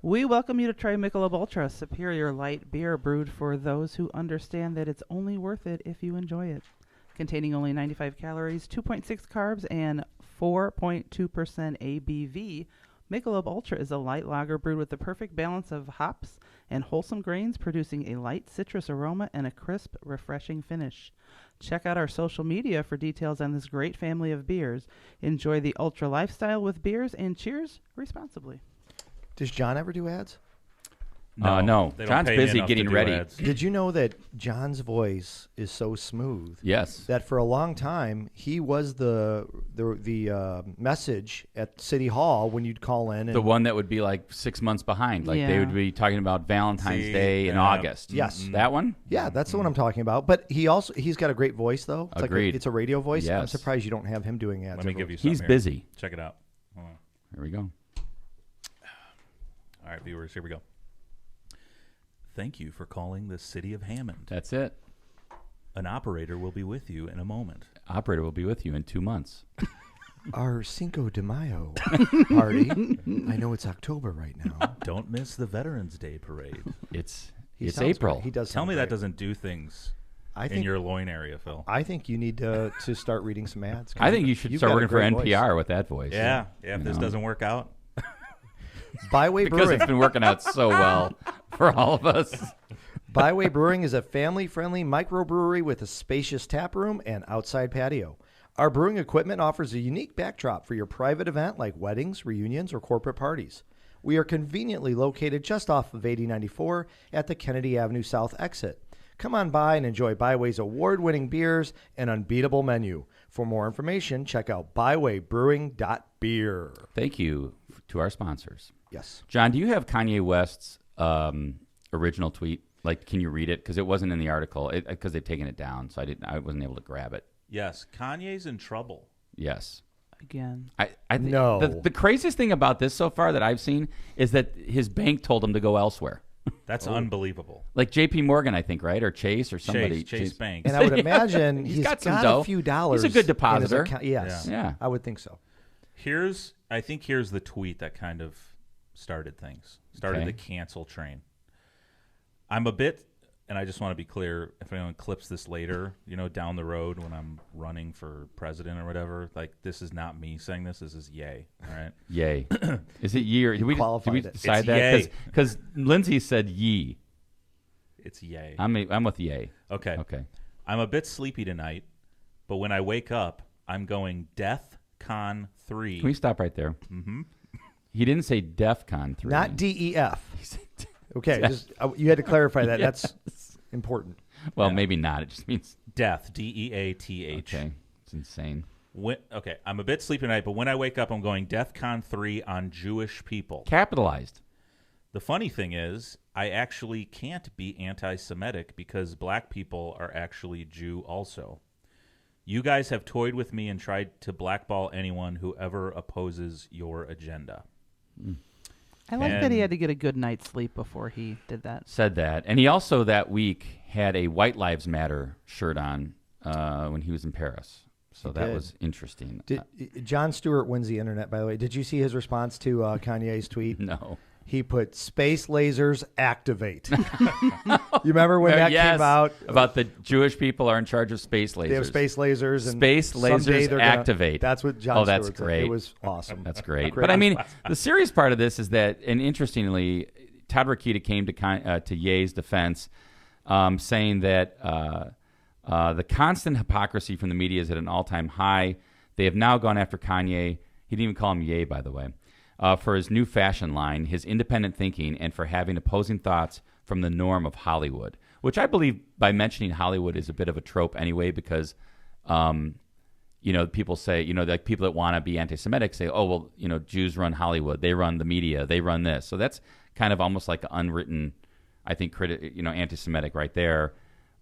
We welcome you to try Michelob Ultra, superior light beer brewed for those who understand that it's only worth it if you enjoy it. Containing only 95 calories, 2.6 carbs, and 4.2% ABV, Michelob Ultra is a light lager brewed with the perfect balance of hops and wholesome grains, producing a light citrus aroma and a crisp, refreshing finish. Check out our social media for details on this great family of beers. Enjoy the Ultra lifestyle with beers, and cheers responsibly. Does John ever do ads? No. they don't John's pay me busy enough to getting do ready. ads. Did you know that John's voice is so smooth Yes. that for a long time he was the message at City Hall when you'd call in? And The one that would be like 6 months behind. Like they Yeah. would be talking about Valentine's See, Day in yeah. August. Yes. That one? Yeah, that's the one I'm talking about. But he's got a great voice though. It's Agreed. it's a radio voice. I'm Yes. surprised you don't have him doing ads. Let me every- give you some He's here. busy. Check it out. Hold on. Here we go. All right, viewers, here we go. Thank you for calling the city of Hammond. That's it. An operator will be with you in a moment. Operator will be with you in 2 months. Our Cinco de Mayo party. I know it's October right now. Don't miss the Veterans Day parade. It's He it's sounds April. great. He does. Tell sound me that great. doesn't do things I in think your loin area, Phil. I think you need to start reading some ads. I think you should You've start got a working for great voice. NPR with that voice. Yeah, if You this know? doesn't work out. Byway Because Brewing. it's been working out so well for all of us. Byway Brewing is a family-friendly microbrewery with a spacious tap room and outside patio. Our brewing equipment offers a unique backdrop for your private event like weddings, reunions, or corporate parties. We are conveniently located just off of 8094 at the Kennedy Avenue South exit. Come on by and enjoy Byway's award-winning beers and unbeatable menu. For more information, check out bywaybrewing.beer. Thank you to our sponsors. Yes. John, do you have Kanye West's original tweet? Like, can you read it? Because it wasn't in the article. Because they've taken it down, so I wasn't able to grab it. Yes, Kanye's in trouble. Yes. Again. I think No. the craziest thing about this so far that I've seen is that his bank told him to go elsewhere. That's unbelievable. Like J.P. Morgan, I think, right? Or Chase or somebody. Chase Bank. And I would imagine He's he's got some got dough. a few dollars. He's a good in his depositor. account. Yes. Yeah. I would think so. I think here's the tweet that kind of started things. Started the cancel train. I'm a bit, and I just want to be clear, if anyone clips this later, down the road when I'm running for president or whatever, like, this is not me saying this. This is yay. All right. Yay. Is it ye or did we qualified it. decide It's that? yay. Because Lindsay said ye. It's yay. I'm with yay. Okay. Okay. I'm a bit sleepy tonight, but when I wake up, I'm going Death Con 3. Can we stop right there? Mm-hmm. He didn't say DEF CON 3. Not DEF. He said Okay, Death. just you had to clarify that. Yes. That's important. Well, maybe not. It just means Death, Death. okay. It's insane. Okay, I'm a bit sleepy tonight, but when I wake up, I'm going DEF CON 3 on Jewish people. Capitalized. The funny thing is, I actually can't be anti-Semitic because black people are actually Jew also. You guys have toyed with me and tried to blackball anyone who ever opposes your agenda. I like that he had to get a good night's sleep before he did that. Said that. And he also that week had a White Lives Matter shirt on when he was in Paris. So that was interesting. Jon Stewart wins the internet, by the way. Did you see his response to Kanye's tweet? No. He put space lasers activate. You remember when that came out? About the Jewish people are in charge of space lasers. They have space lasers. And space lasers activate. That's what Jon Stewart said. Great. It was awesome. That's great. But I mean, the serious part of this is that, and interestingly, Todd Rokita came to Ye's defense, saying that the constant hypocrisy from the media is at an all-time high. They have now gone after Kanye. He didn't even call him Ye, by the way. For his new fashion line, his independent thinking, and for having opposing thoughts from the norm of Hollywood, which I believe by mentioning Hollywood is a bit of a trope anyway, because, people say, like people that want to be anti-Semitic say, oh, well, Jews run Hollywood. They run the media. They run this. So that's kind of almost like an unwritten, I think, anti-Semitic right there.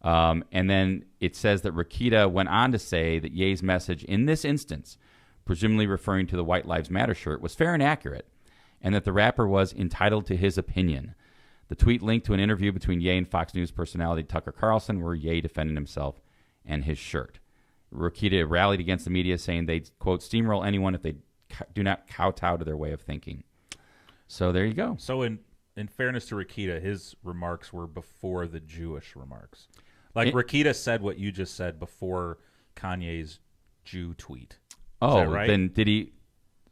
And then it says that Rokita went on to say that Ye's message in this instance, presumably referring to the White Lives Matter shirt, was fair and accurate, and that the rapper was entitled to his opinion. The tweet linked to an interview between Ye and Fox News personality Tucker Carlson, where Ye defended himself and his shirt. Rokita rallied against the media, saying they'd, quote, steamroll anyone if they do not kowtow to their way of thinking. So there you go. So in fairness to Rokita, his remarks were before the Jewish remarks. Like Rokita said what you just said before Kanye's Jew tweet. Oh, right? Then did he?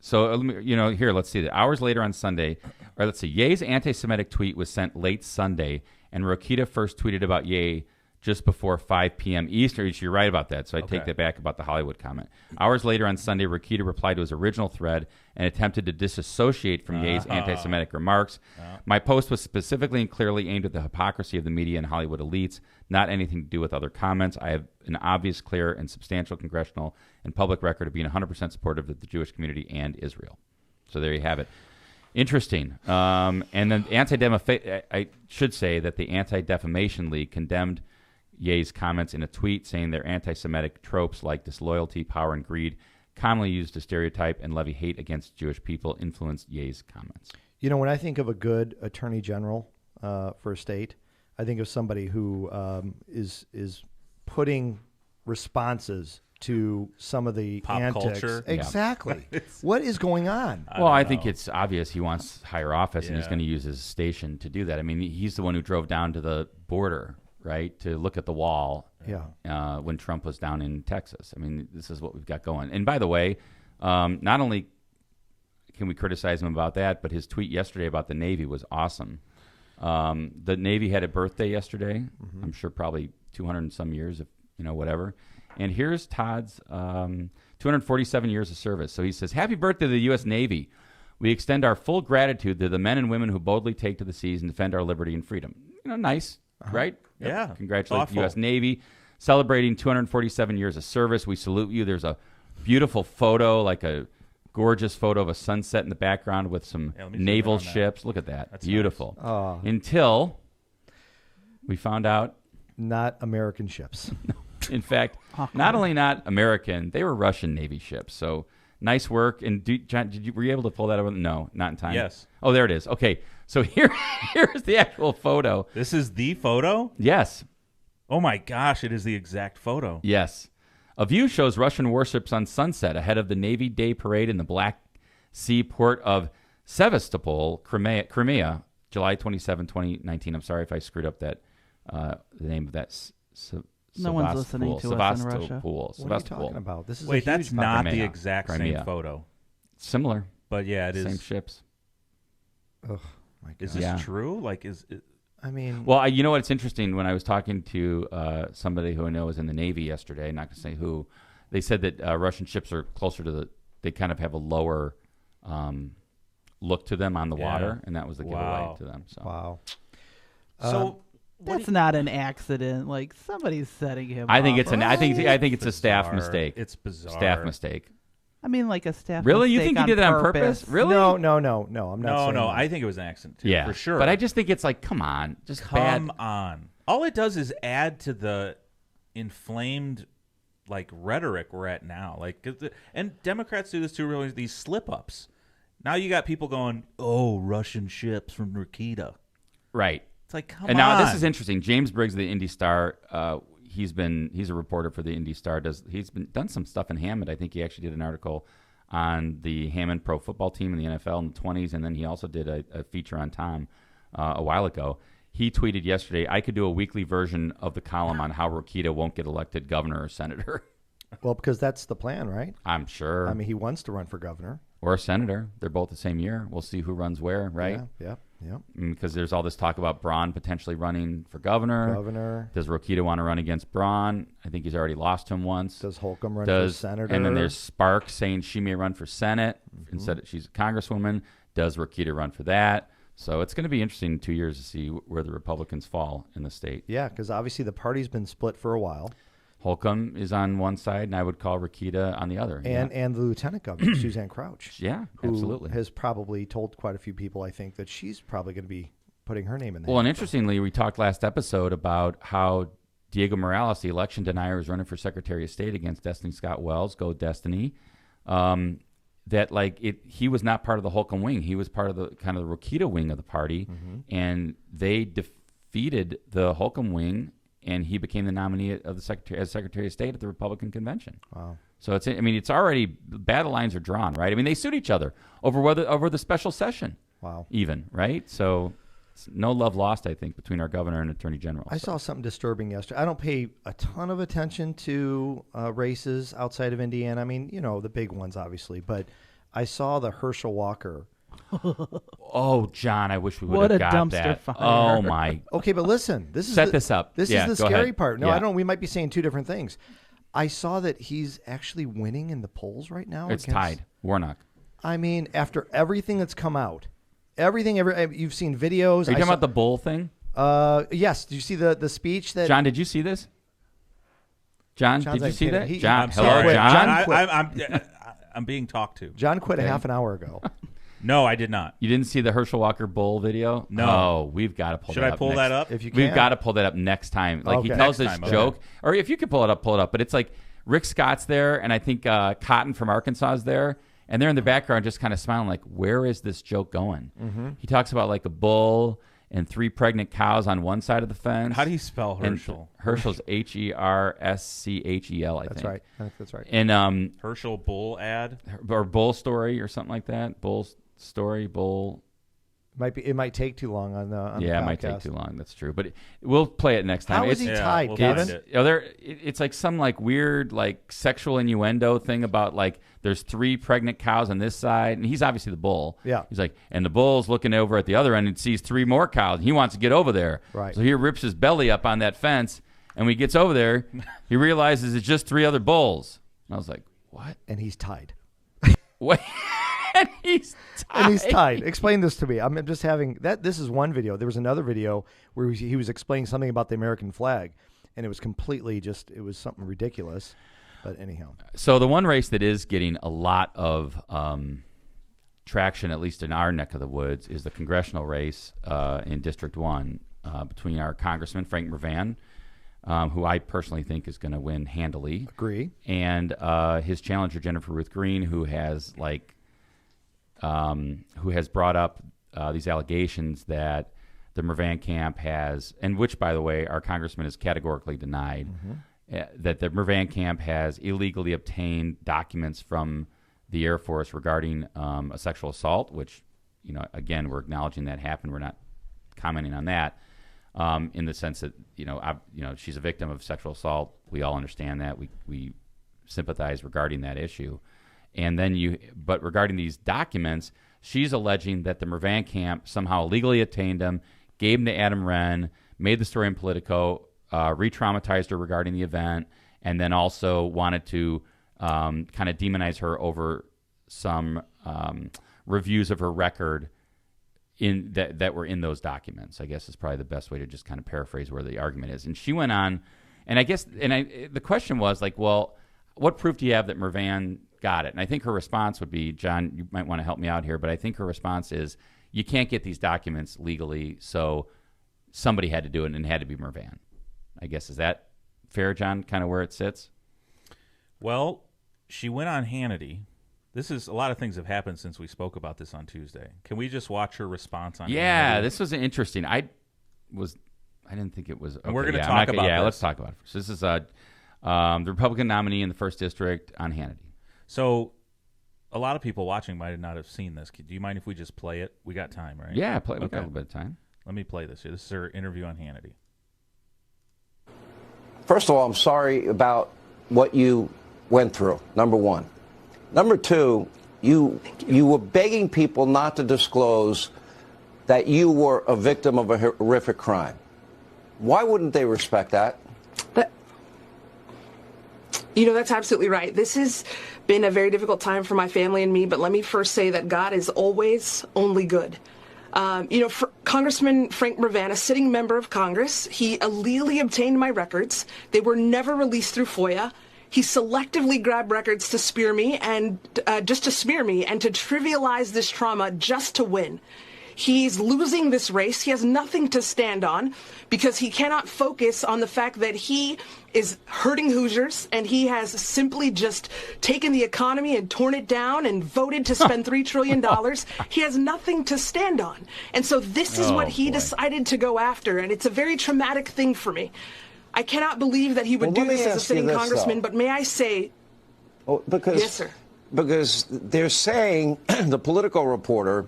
So, here, let's see. Hours later on Sunday, or let's see, Ye's anti-Semitic tweet was sent late Sunday, and Rokita first tweeted about Ye just before 5 p.m. Eastern. You're right about that, so I take that back about the Hollywood comment. Hours later on Sunday, Rokita replied to his original thread and attempted to disassociate from Ye's anti-Semitic remarks. My post was specifically and clearly aimed at the hypocrisy of the media and Hollywood elites, not anything to do with other comments. I have an obvious, clear, and substantial congressional and public record of being 100% supportive of the Jewish community and Israel. So there you have it. Interesting. And then I should say that the Anti-Defamation League condemned Ye's comments in a tweet, saying they're anti-Semitic tropes like disloyalty, power, and greed, commonly used to stereotype and levy hate against Jewish people, influenced Ye's comments. When I think of a good attorney general for a state, I think of somebody who is putting responses to some of the pop antics. Culture. Exactly. What is going on? I think it's obvious he wants higher office, and he's going to use his station to do that. I mean, he's the one who drove down to the border, right, to look at the wall when Trump was down in Texas. I mean, this is what we've got going. And by the way, not only can we criticize him about that, but his tweet yesterday about the Navy was awesome. The Navy had a birthday yesterday. I'm sure probably 200 and some years, if whatever. And here's Todd's 247 years of service. So he says, "Happy birthday to the U.S. Navy. We extend our full gratitude to the men and women who boldly take to the seas and defend our liberty and freedom." Nice, right? Yeah. Congratulate the U.S. Navy. Celebrating 247 years of service. We salute you. There's a beautiful photo, like a gorgeous photo of a sunset in the background with some naval ships. Look at that. That's beautiful. Nice. Until we found out. Not American ships. In fact, not only not American, they were Russian Navy ships. So nice work. And John, were you able to pull that over? No, not in time. Yes. Oh, there it is. Okay. So here's the actual photo. This is the photo? Yes. Oh my gosh, it is the exact photo. Yes. A view shows Russian warships on sunset ahead of the Navy Day Parade in the Black Sea port of Sevastopol, Crimea, July 27, 2019. I'm sorry if I screwed up that the name of that. No one's listening to us in Russia. What are you talking about? This is Wait, that's not Crimea. the exact Crimea. same photo. Similar. But yeah, it is. Same ships. Oh my God. Is this true? Like, is it? I mean, well, you know what? It's interesting. When I was talking to somebody who I know is in the Navy yesterday, not going to say who, they said that Russian ships are closer to they kind of have a lower look to them on the water, and that was the giveaway to them. So. Wow. So that's not an accident. Like somebody's setting him. I think up, it's an. I think it's a staff mistake. It's bizarre. Staff mistake. I mean, like a staff. Really? You mistake think he did it on purpose? Really? No. I'm not saying that. I think it was an accident too. Yeah, for sure. But I just think it's like, come on, just come on. All it does is add to the inflamed like rhetoric we're at now. Like, and Democrats do this too. Really, these slip ups. Now you got people going, "Oh, Russian ships from Rakita." Right. It's like, come and on. now this is interesting. James Briggs of the Indy Star. He's a reporter for the Indy Star. He's done some stuff in Hammond. I think he actually did an article on the Hammond pro football team in the NFL in the 20s, and then he also did a feature on Tom a while ago. He tweeted yesterday, "I could do a weekly version of the column on how Rakita won't get elected governor or senator." Well, because that's the plan, right? I'm sure. I mean, he wants to run for governor. Or a senator. They're both the same year. We'll see who runs where, right? Yeah. Because there's all this talk about Braun potentially running for governor. Does Rakita want to run against Braun? I think he's already lost to him once. Does Holcomb run for senator? And then there's Sparks saying she may run for Senate instead of she's a congresswoman. Does Rakita run for that? So it's going to be interesting in 2 years to see where the Republicans fall in the state. Yeah, because obviously the party's been split for a while. Holcomb is on one side, and I would call Rakita on the other. And the lieutenant governor, Suzanne Crouch. Yeah, who absolutely. has probably told quite a few people, I think, that she's probably going to be putting her name in there. Well, and interestingly, we talked last episode about how Diego Morales, the election denier, is running for Secretary of State against Destiny Scott Wells. Go Destiny. He was not part of the Holcomb wing. He was part of the kind of the Rakita wing of the party, and they defeated the Holcomb wing, and he became the nominee of the Secretary of State at the Republican convention. Wow! So it's already battle lines are drawn, right? I mean, they sued each other over the special session. Wow! Even right? So no love lost, I think, between our governor and attorney general. I saw something disturbing yesterday. I don't pay a ton of attention to races outside of Indiana. I mean, the big ones, obviously, but I saw the Herschel Walker. Oh, John, I wish we would have got that. What a dumpster fire. Oh, my. Okay, but listen. This is this up. This Yeah, is the go scary ahead. part. No, Yeah. I don't. We might be saying two different things. I saw that he's actually winning in the polls right now. It's tied. Warnock. I mean, after everything that's come out, you've seen videos. Are you talking about the bull thing? Yes. Did you see the speech that John, did you see this? John, John's did you see that? he- John, I'm hello, sorry. John. I'm being talked to. John quit a half an hour ago? No, I did not. You didn't see the Herschel Walker bull video? No. Oh, we've got to pull Should that I up. pull that up? If you can, We've got to pull that up next time. Like he Okay. tells Next this time, joke, okay. or if you could pull it up, But it's like Rick Scott's there, and I think Cotton from Arkansas is there, and they're in the background just kind of smiling, like, where is this joke going? Mm-hmm. He talks about like a bull and 3 pregnant cows on one side of the fence. How do you spell And Herschel? Herschel's Herschel, I That's think. right. I think that's right. And Herschel bull ad? or bull story or something like that. Bull story, bull. It might take too long on the Yeah, podcast. it might take too long. That's true. But we'll play it next time. How is he Yeah, tied, we'll Kevin? find it. It's like some like weird like sexual innuendo thing about like there's 3 pregnant cows on this side, and he's obviously the bull. Yeah. He's like, and the bull's looking over at the other end and sees 3 more cows. He wants to get over there. Right. So he rips his belly up on that fence, and when he gets over there, he realizes it's just 3 other bulls. And I was like, what? And he's tied. Wait. And he's tied. And he's tied. Explain this to me. I'm just having that. This is one video. There was another video where he was explaining something about the American flag, and it was completely it was something ridiculous. But anyhow, So the one race that is getting a lot of traction, at least in our neck of the woods, is the congressional race in District 1 between our Congressman, Frank Mrvan, who I personally think is going to win handily. agree. And his challenger, Jennifer-Ruth-Green, who has brought up these allegations that the Mrvan camp has, and which, by the way, our congressman has categorically denied, that the Mrvan camp has illegally obtained documents from the Air Force regarding a sexual assault, which, again, we're acknowledging that happened. We're not commenting on that in the sense that, she's a victim of sexual assault. We all understand that. We sympathize regarding that issue. And then but regarding these documents, she's alleging that the Mrvan camp somehow illegally obtained them, gave them to Adam Wren, made the story in Politico, re-traumatized her regarding the event, and then also wanted to kind of demonize her over some reviews of her record that were in those documents. I guess is probably the best way to just kind of paraphrase where the argument is. And she went on, and I guess, the question was like, well, what proof do you have that Mrvan got it? And I think her response would be, John, you might want to help me out here, but I think her response is, you can't get these documents legally, so somebody had to do it, and it had to be Mrvan. I guess, is that fair, John, kind of where it sits? Well, she went on Hannity. A lot of things have happened since we spoke about this on Tuesday. Can we just watch her response on Yeah, Hannity? this was interesting. I didn't think it was. Okay, we're going to talk about this. Let's talk about it first. This is the Republican nominee in the 1st District on Hannity. So a lot of people watching might not have seen this. Do you mind if we just play it? We got time, right? Yeah, we got a little bit of time. Let me play this here. This is her interview on Hannity. First of all, I'm sorry about what you went through, number one. Number two, you were begging people not to disclose that you were a victim of a horrific crime. Why wouldn't they respect that? That's absolutely right. This has been a very difficult time for my family and me, but let me first say that God is always only good. Congressman Frank Mrvan, a sitting member of Congress, he illegally obtained my records. They were never released through FOIA. He selectively grabbed records to smear me and to trivialize this trauma just to win. He's losing this race. He has nothing to stand on because he cannot focus on the fact that he is hurting Hoosiers and he has simply just taken the economy and torn it down and voted to spend $3 trillion. He has nothing to stand on. And so this is what he decided to go after. And it's a very traumatic thing for me. I cannot believe that he would do this as a sitting congressman, but may I say... Yes, sir. Because they're saying, the Political Reporter,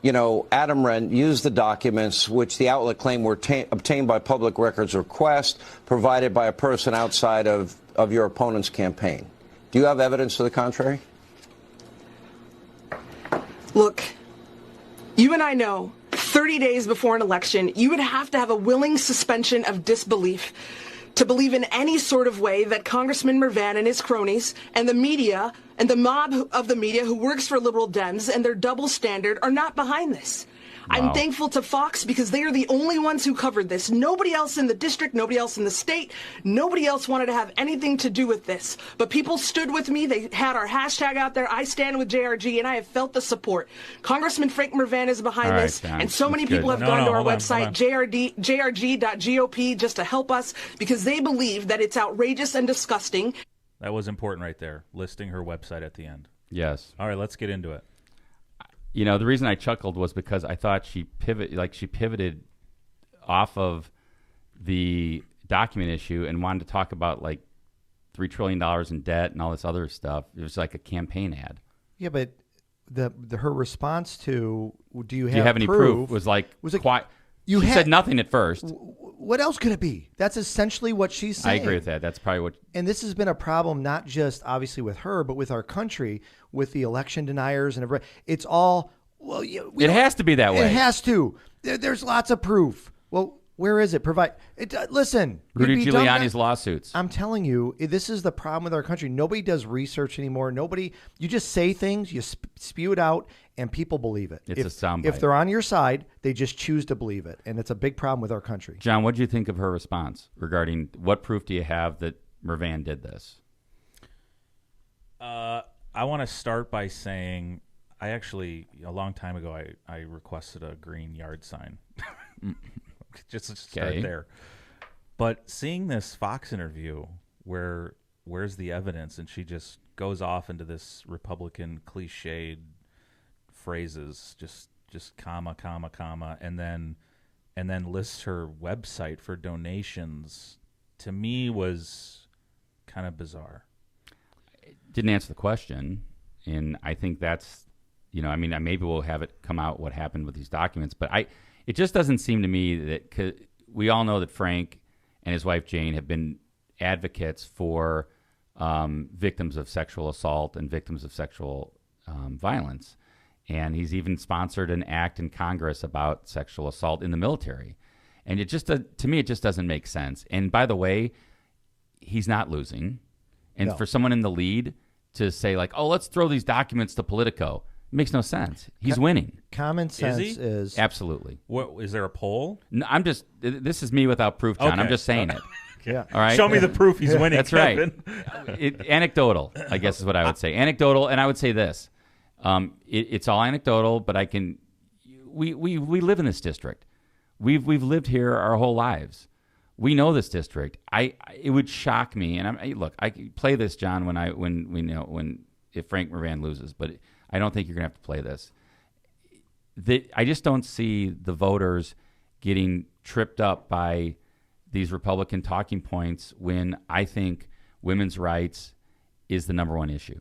Adam Wren used the documents which the outlet claimed were obtained by public records request provided by a person outside of your opponent's campaign. Do you have evidence to the contrary? Look, you and I know 30 days before an election, you would have to have a willing suspension of disbelief to believe in any sort of way that Congressman Mrvan and his cronies and the media and the mob of the media who works for liberal Dems and their double standard are not behind this. Wow. I'm thankful to Fox because they are the only ones who covered this. Nobody else in the district, nobody else in the state, nobody else wanted to have anything to do with this. But people stood with me. They had our hashtag out there, I stand with JRG, and I have felt the support. Congressman Frank Mrvan is behind this, John, and so many people have gone to our website, jrg.gop, just to help us because they believe that it's outrageous and disgusting. That was important right there, listing her website at the end. Yes. All right, let's get into it. The reason I chuckled was because I thought she pivoted off of the document issue and wanted to talk about $3 trillion in debt and all this other stuff. It was like a campaign ad. Yeah, but her response to do you have any proof was quiet. She said nothing at first. What else could it be? That's essentially what she's saying. I agree with that. That's probably what. And this has been a problem, not just obviously with her, but with our country, with the election deniers and everything. It's all it has to be that way. It has to. There's lots of proof. Well, where is it? Provide it. Listen, Rudy Giuliani's lawsuits. I'm telling you, this is the problem with our country. Nobody does research anymore. You just say things, you spew it out, and people believe it. It's a soundbite. If they're on your side, they just choose to believe it, and it's a big problem with our country. John, what do you think of her response regarding what proof do you have that Mrvan did this? I want to start by saying I actually, a long time ago, I requested a green yard sign. Just to start there. But seeing this Fox interview where's the evidence, and she just goes off into this Republican cliched phrases, just comma, comma, comma, and then lists her website for donations, to me was kind of bizarre. It didn't answer the question, and I think that's, maybe we'll have it come out what happened with these documents, but it just doesn't seem to me that, 'cause we all know that Frank and his wife Jane have been advocates for victims of sexual assault and victims of sexual violence. And he's even sponsored an act in Congress about sexual assault in the military. And it just, to me, it just doesn't make sense. And by the way, he's not losing. And for someone in the lead to say let's throw these documents to Politico, it makes no sense. He's winning. Common sense is absolutely. What is there a poll? No, this is me without proof, John. Okay. I'm just saying it. Yeah. All right. Show me the proof he's winning. That's Kevin. right. Anecdotal, I guess, is what I would say. Anecdotal, and I would say this: it's all anecdotal, but we live in this district. We've lived here our whole lives. We know this district. It would shock me, and look, I play this, John, when if Frank Mrvan loses, but I don't think you're gonna have to play this. I just don't see the voters getting tripped up by these Republican talking points when I think women's rights is the number one issue.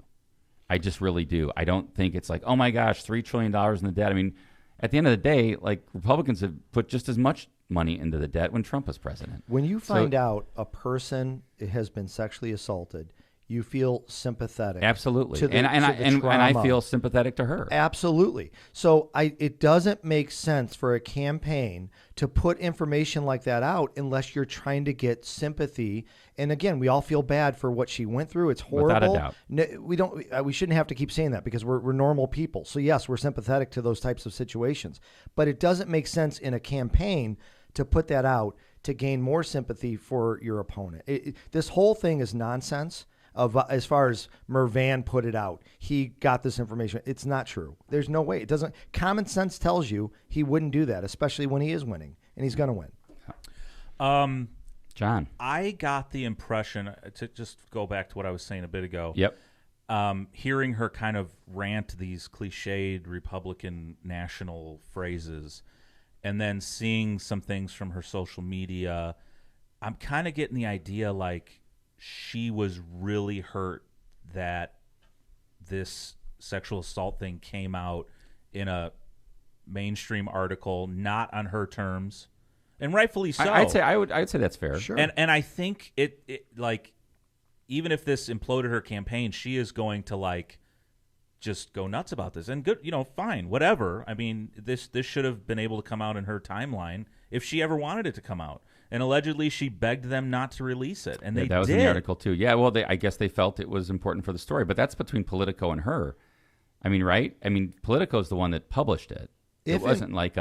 I just really do. I don't think it's like, oh my gosh, $3 trillion in the debt. I mean, at the end of the day, like, Republicans have put just as much money into the debt when Trump was president. When you find out a person has been sexually assaulted, you feel sympathetic. Absolutely. And I feel sympathetic to her. Absolutely. So it doesn't make sense for a campaign to put information like that out unless you're trying to get sympathy. And again, we all feel bad for what she went through. It's horrible. Without a doubt. No, we shouldn't have to keep saying that because we're normal people. So yes, we're sympathetic to those types of situations. But it doesn't make sense in a campaign to put that out to gain more sympathy for your opponent. This whole thing is nonsense. As far as Mrvan put it out, he got this information. It's not true. There's no way. It doesn't. Common sense tells you he wouldn't do that, especially when he is winning, and he's going to win. John, I got the impression, to just go back to what I was saying a bit ago. Yep. Hearing her kind of rant these cliched Republican national phrases, and then seeing some things from her social media, I'm kind of getting the idea like she was really hurt that this sexual assault thing came out in a mainstream article, not on her terms, and rightfully so. I'd say that's fair. Sure. And I think it like, even if this imploded her campaign, she is going to like just go nuts about this. And good, fine, whatever. I mean, this should have been able to come out in her timeline if she ever wanted it to come out. And allegedly, she begged them not to release it, and they did. That was in the article too. Yeah, well, I guess they felt it was important for the story, but that's between Politico and her. I mean, right? I mean, Politico's the one that published it. It wasn't like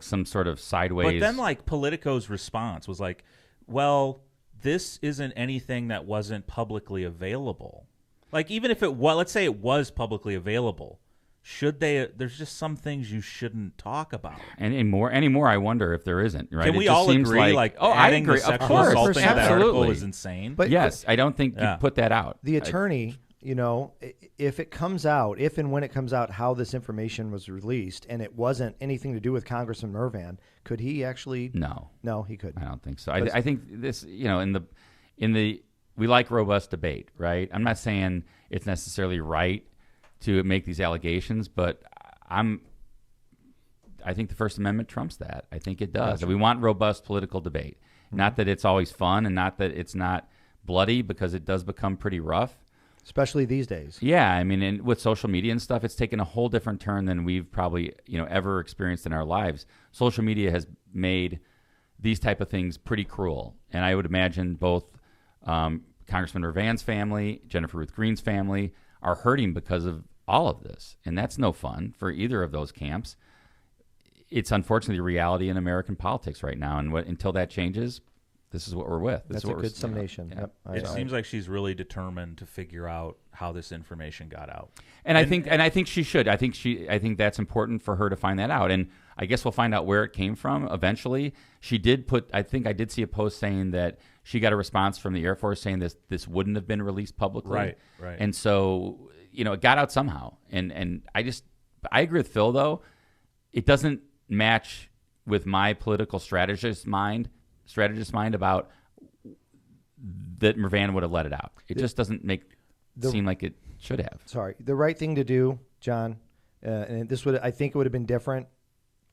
some sort of sideways. But then, like, Politico's response was like, "Well, this isn't anything that wasn't publicly available. Like, even if it was, let's say it was publicly available." Should they? There's just some things you shouldn't talk about. And anymore, I wonder if there isn't. Right? Can we all agree? I agree. The sexual assault thing in that article is insane. But yes, I don't think you put that out. The attorney, if it comes out, if and when it comes out how this information was released, and it wasn't anything to do with Congressman Mrvan, could he actually? No, he couldn't. I don't think so. I think this, in the we like robust debate, right? I'm not saying it's necessarily right to make these allegations, but I think the First Amendment trumps that. I think it does. We want robust political debate. Mm-hmm. Not that it's always fun, and not that it's not bloody, because it does become pretty rough. Especially these days. Yeah, I mean, and with social media and stuff, it's taken a whole different turn than we've probably ever experienced in our lives. Social media has made these type of things pretty cruel, and I would imagine both Congressman Mrvan's family, Jennifer-Ruth Green's family, are hurting because of all of this, and that's no fun for either of those camps. It's unfortunately the reality in American politics right now, and until that changes, this is what we're with. That's a good summation. Yeah. Yep. It seems like she's really determined to figure out how this information got out, and I think she should. I think that's important for her to find that out, and I guess we'll find out where it came from eventually. She did put. I think I did see a post saying that she got a response from the Air Force saying this wouldn't have been released publicly. Right. And so, it got out somehow. And I agree with Phil, though. It doesn't match with my political strategist mind about that Mrvan would have let it out. It just doesn't seem like it should have. Sorry. The right thing to do, John, and I think it would have been different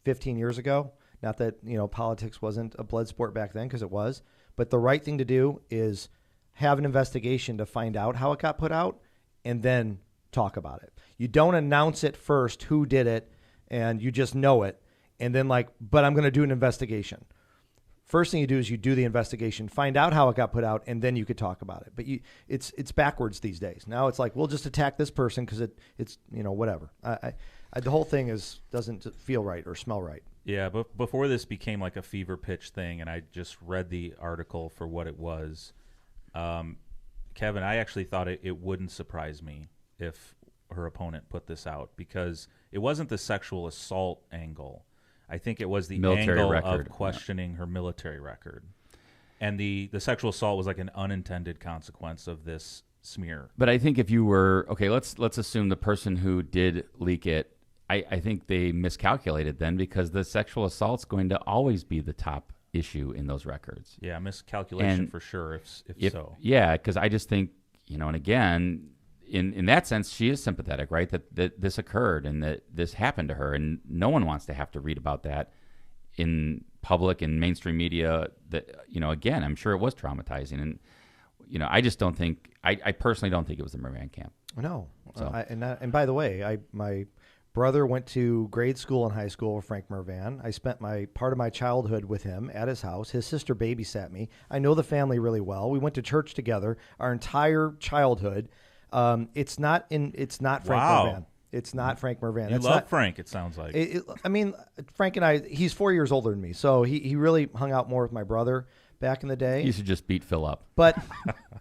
15 years ago. Not that, politics wasn't a blood sport back then, because it was. But the right thing to do is have an investigation to find out how it got put out and then talk about it. You don't announce it first, who did it, and you just know it, and then but I'm going to do an investigation. First thing you do is you do the investigation, find out how it got put out, and then you could talk about it. But it's backwards these days. Now it's like, we'll just attack this person because it's whatever. The whole thing doesn't feel right or smell right. Yeah, but before this became like a fever pitch thing, and I just read the article for what it was, Kevin, I actually thought it wouldn't surprise me if her opponent put this out, because it wasn't the sexual assault angle. I think it was the military angle record of questioning her military record. And the sexual assault was like an unintended consequence of this smear. But I think if you were okay, let's assume the person who did leak it, I think they miscalculated then, because the sexual assault's going to always be the top issue in those records. Yeah, miscalculation for sure. If so, yeah, because I just think, and again, in that sense, she is sympathetic, right? That this occurred and that this happened to her, and no one wants to have to read about that in public and mainstream media. That again, I'm sure it was traumatizing, and I just don't think, I personally don't think it was the Mrvan camp. No, So. and by the way, my brother went to grade school and high school with Frank Mrvan. I spent part of my childhood with him at his house. His sister babysat me. I know the family really well. We went to church together our entire childhood. It's not Frank Mrvan. It's not Frank Mrvan. You love Frank, it sounds like. Frank and I, he's 4 years older than me, so he really hung out more with my brother back in the day. You should just beat Phil up. But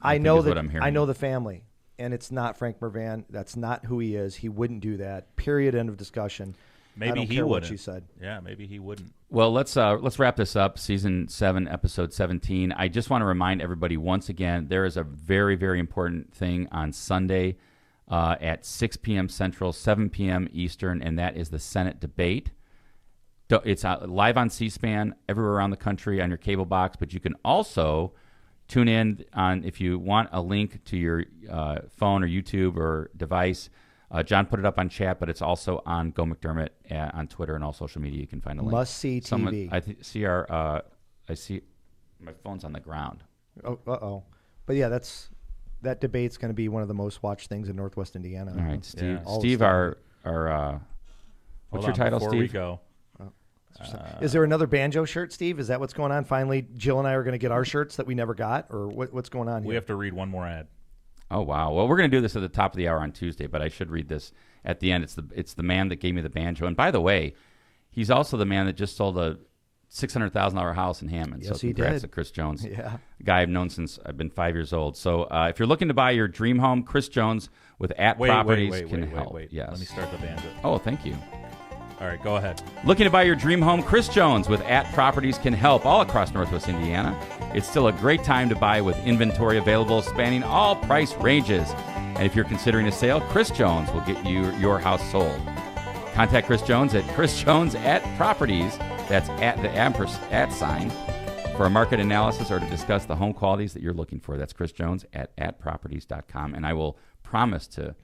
I know what I'm hearing. I know the family. And it's not Frank Mrvan. That's not who he is. He wouldn't do that. Period. End of discussion. Maybe I don't he care wouldn't. what she said. Yeah, maybe he wouldn't. Well, let's wrap this up. Season 7, episode 17. I just want to remind everybody once again, there is a very, very important thing on Sunday at 6 p.m. Central, 7 p.m. Eastern, and that is the Senate debate. It's live on C-SPAN everywhere around the country on your cable box, but you can also tune in on, if you want a link to your phone or YouTube or device. John put it up on chat, but it's also on Go Mcdermott on Twitter and all social media. You can find a link. Must see TV. I see my phone's on the ground. Oh, but yeah, that debate's going to be one of the most watched things in Northwest Indiana. All right, Steve. Yeah. Steve, our what's your title, before Steve? We go. Is there another banjo shirt, Steve? Is that what's going on? Finally, Jill and I are going to get our shirts that we never got, or what's going on here? We have to read one more ad. Oh wow! Well, we're going to do this at the top of the hour on Tuesday, but I should read this at the end. It's the man that gave me the banjo, and by the way, he's also the man that just sold a $600,000 house in Hammond. Yes, so he congrats did. to Chris Jones, Yeah, a guy I've known since I've been 5 years old. So if you're looking to buy your dream home, Chris Jones with @Properties can help. Wait. Yes. Let me start the banjo. Oh, thank you. All right, go ahead. Looking to buy your dream home? Chris Jones with @Properties can help all across Northwest Indiana. It's still a great time to buy with inventory available spanning all price ranges. And if you're considering a sale, Chris Jones will get you your house sold. Contact Chris Jones at chrisjones@properties. That's at the @ sign for a market analysis or to discuss the home qualities that you're looking for. That's Chris Jones at properties.com. And I will promise to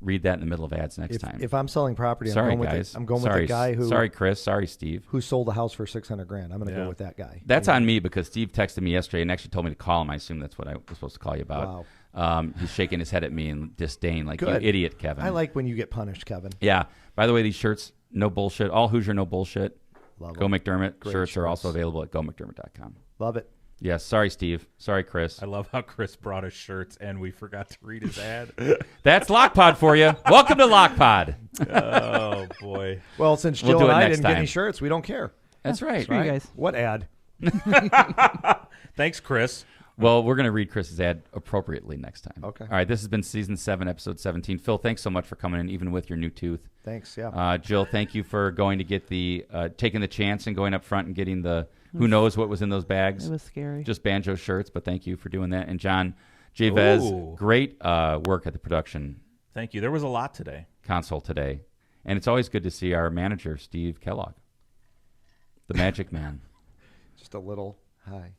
read that in the middle of ads next time. If I'm selling property, Sorry, I'm going guys. with the guy who. Sorry, Chris. Sorry, Steve. Who sold the house for $600,000? I'm going to go with that guy. That's on me because Steve texted me yesterday and actually told me to call him. I assume that's what I was supposed to call you about. Wow. He's shaking his head at me in disdain, like, Good. you idiot, Kevin. I like when you get punished, Kevin. Yeah. By the way, these shirts, no bullshit. All Hoosier, no bullshit. Love Go them. Mcdermott. Great Shirts are shirts. also available at gomcdermott.com. Love it. Yes. Sorry, Steve. Sorry, Chris. I love how Chris brought us shirts and we forgot to read his ad. That's LOCPOD for you. Welcome to LOCPOD. Oh, boy. Well, since We'll Jill do and it I next didn't get time. any shirts, we don't care. That's right. Screw you guys. What ad? Thanks, Chris. Well, we're going to read Chris's ad appropriately next time. Okay. All right. This has been Season 7, Episode 17. Phil, thanks so much for coming in, even with your new tooth. Thanks, yeah. Jill, thank you for going to get taking the chance and going up front and getting who knows what was in those bags. It was scary. Just banjo shirts, but thank you for doing that. And John Javez, Ooh. great work at the production Thank you. There was a lot today. console today. And it's always good to see our manager, Steve Kellogg, the magic man. Just a little high.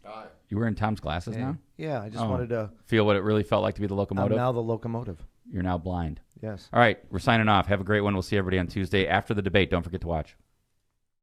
You wearing Tom's glasses now? Yeah, I just Oh. wanted to. Feel what it really felt like to be the I'm locomotive? now the locomotive. You're now blind. Yes. All right, we're signing off. Have a great one. We'll see everybody on Tuesday after the debate. Don't forget to watch.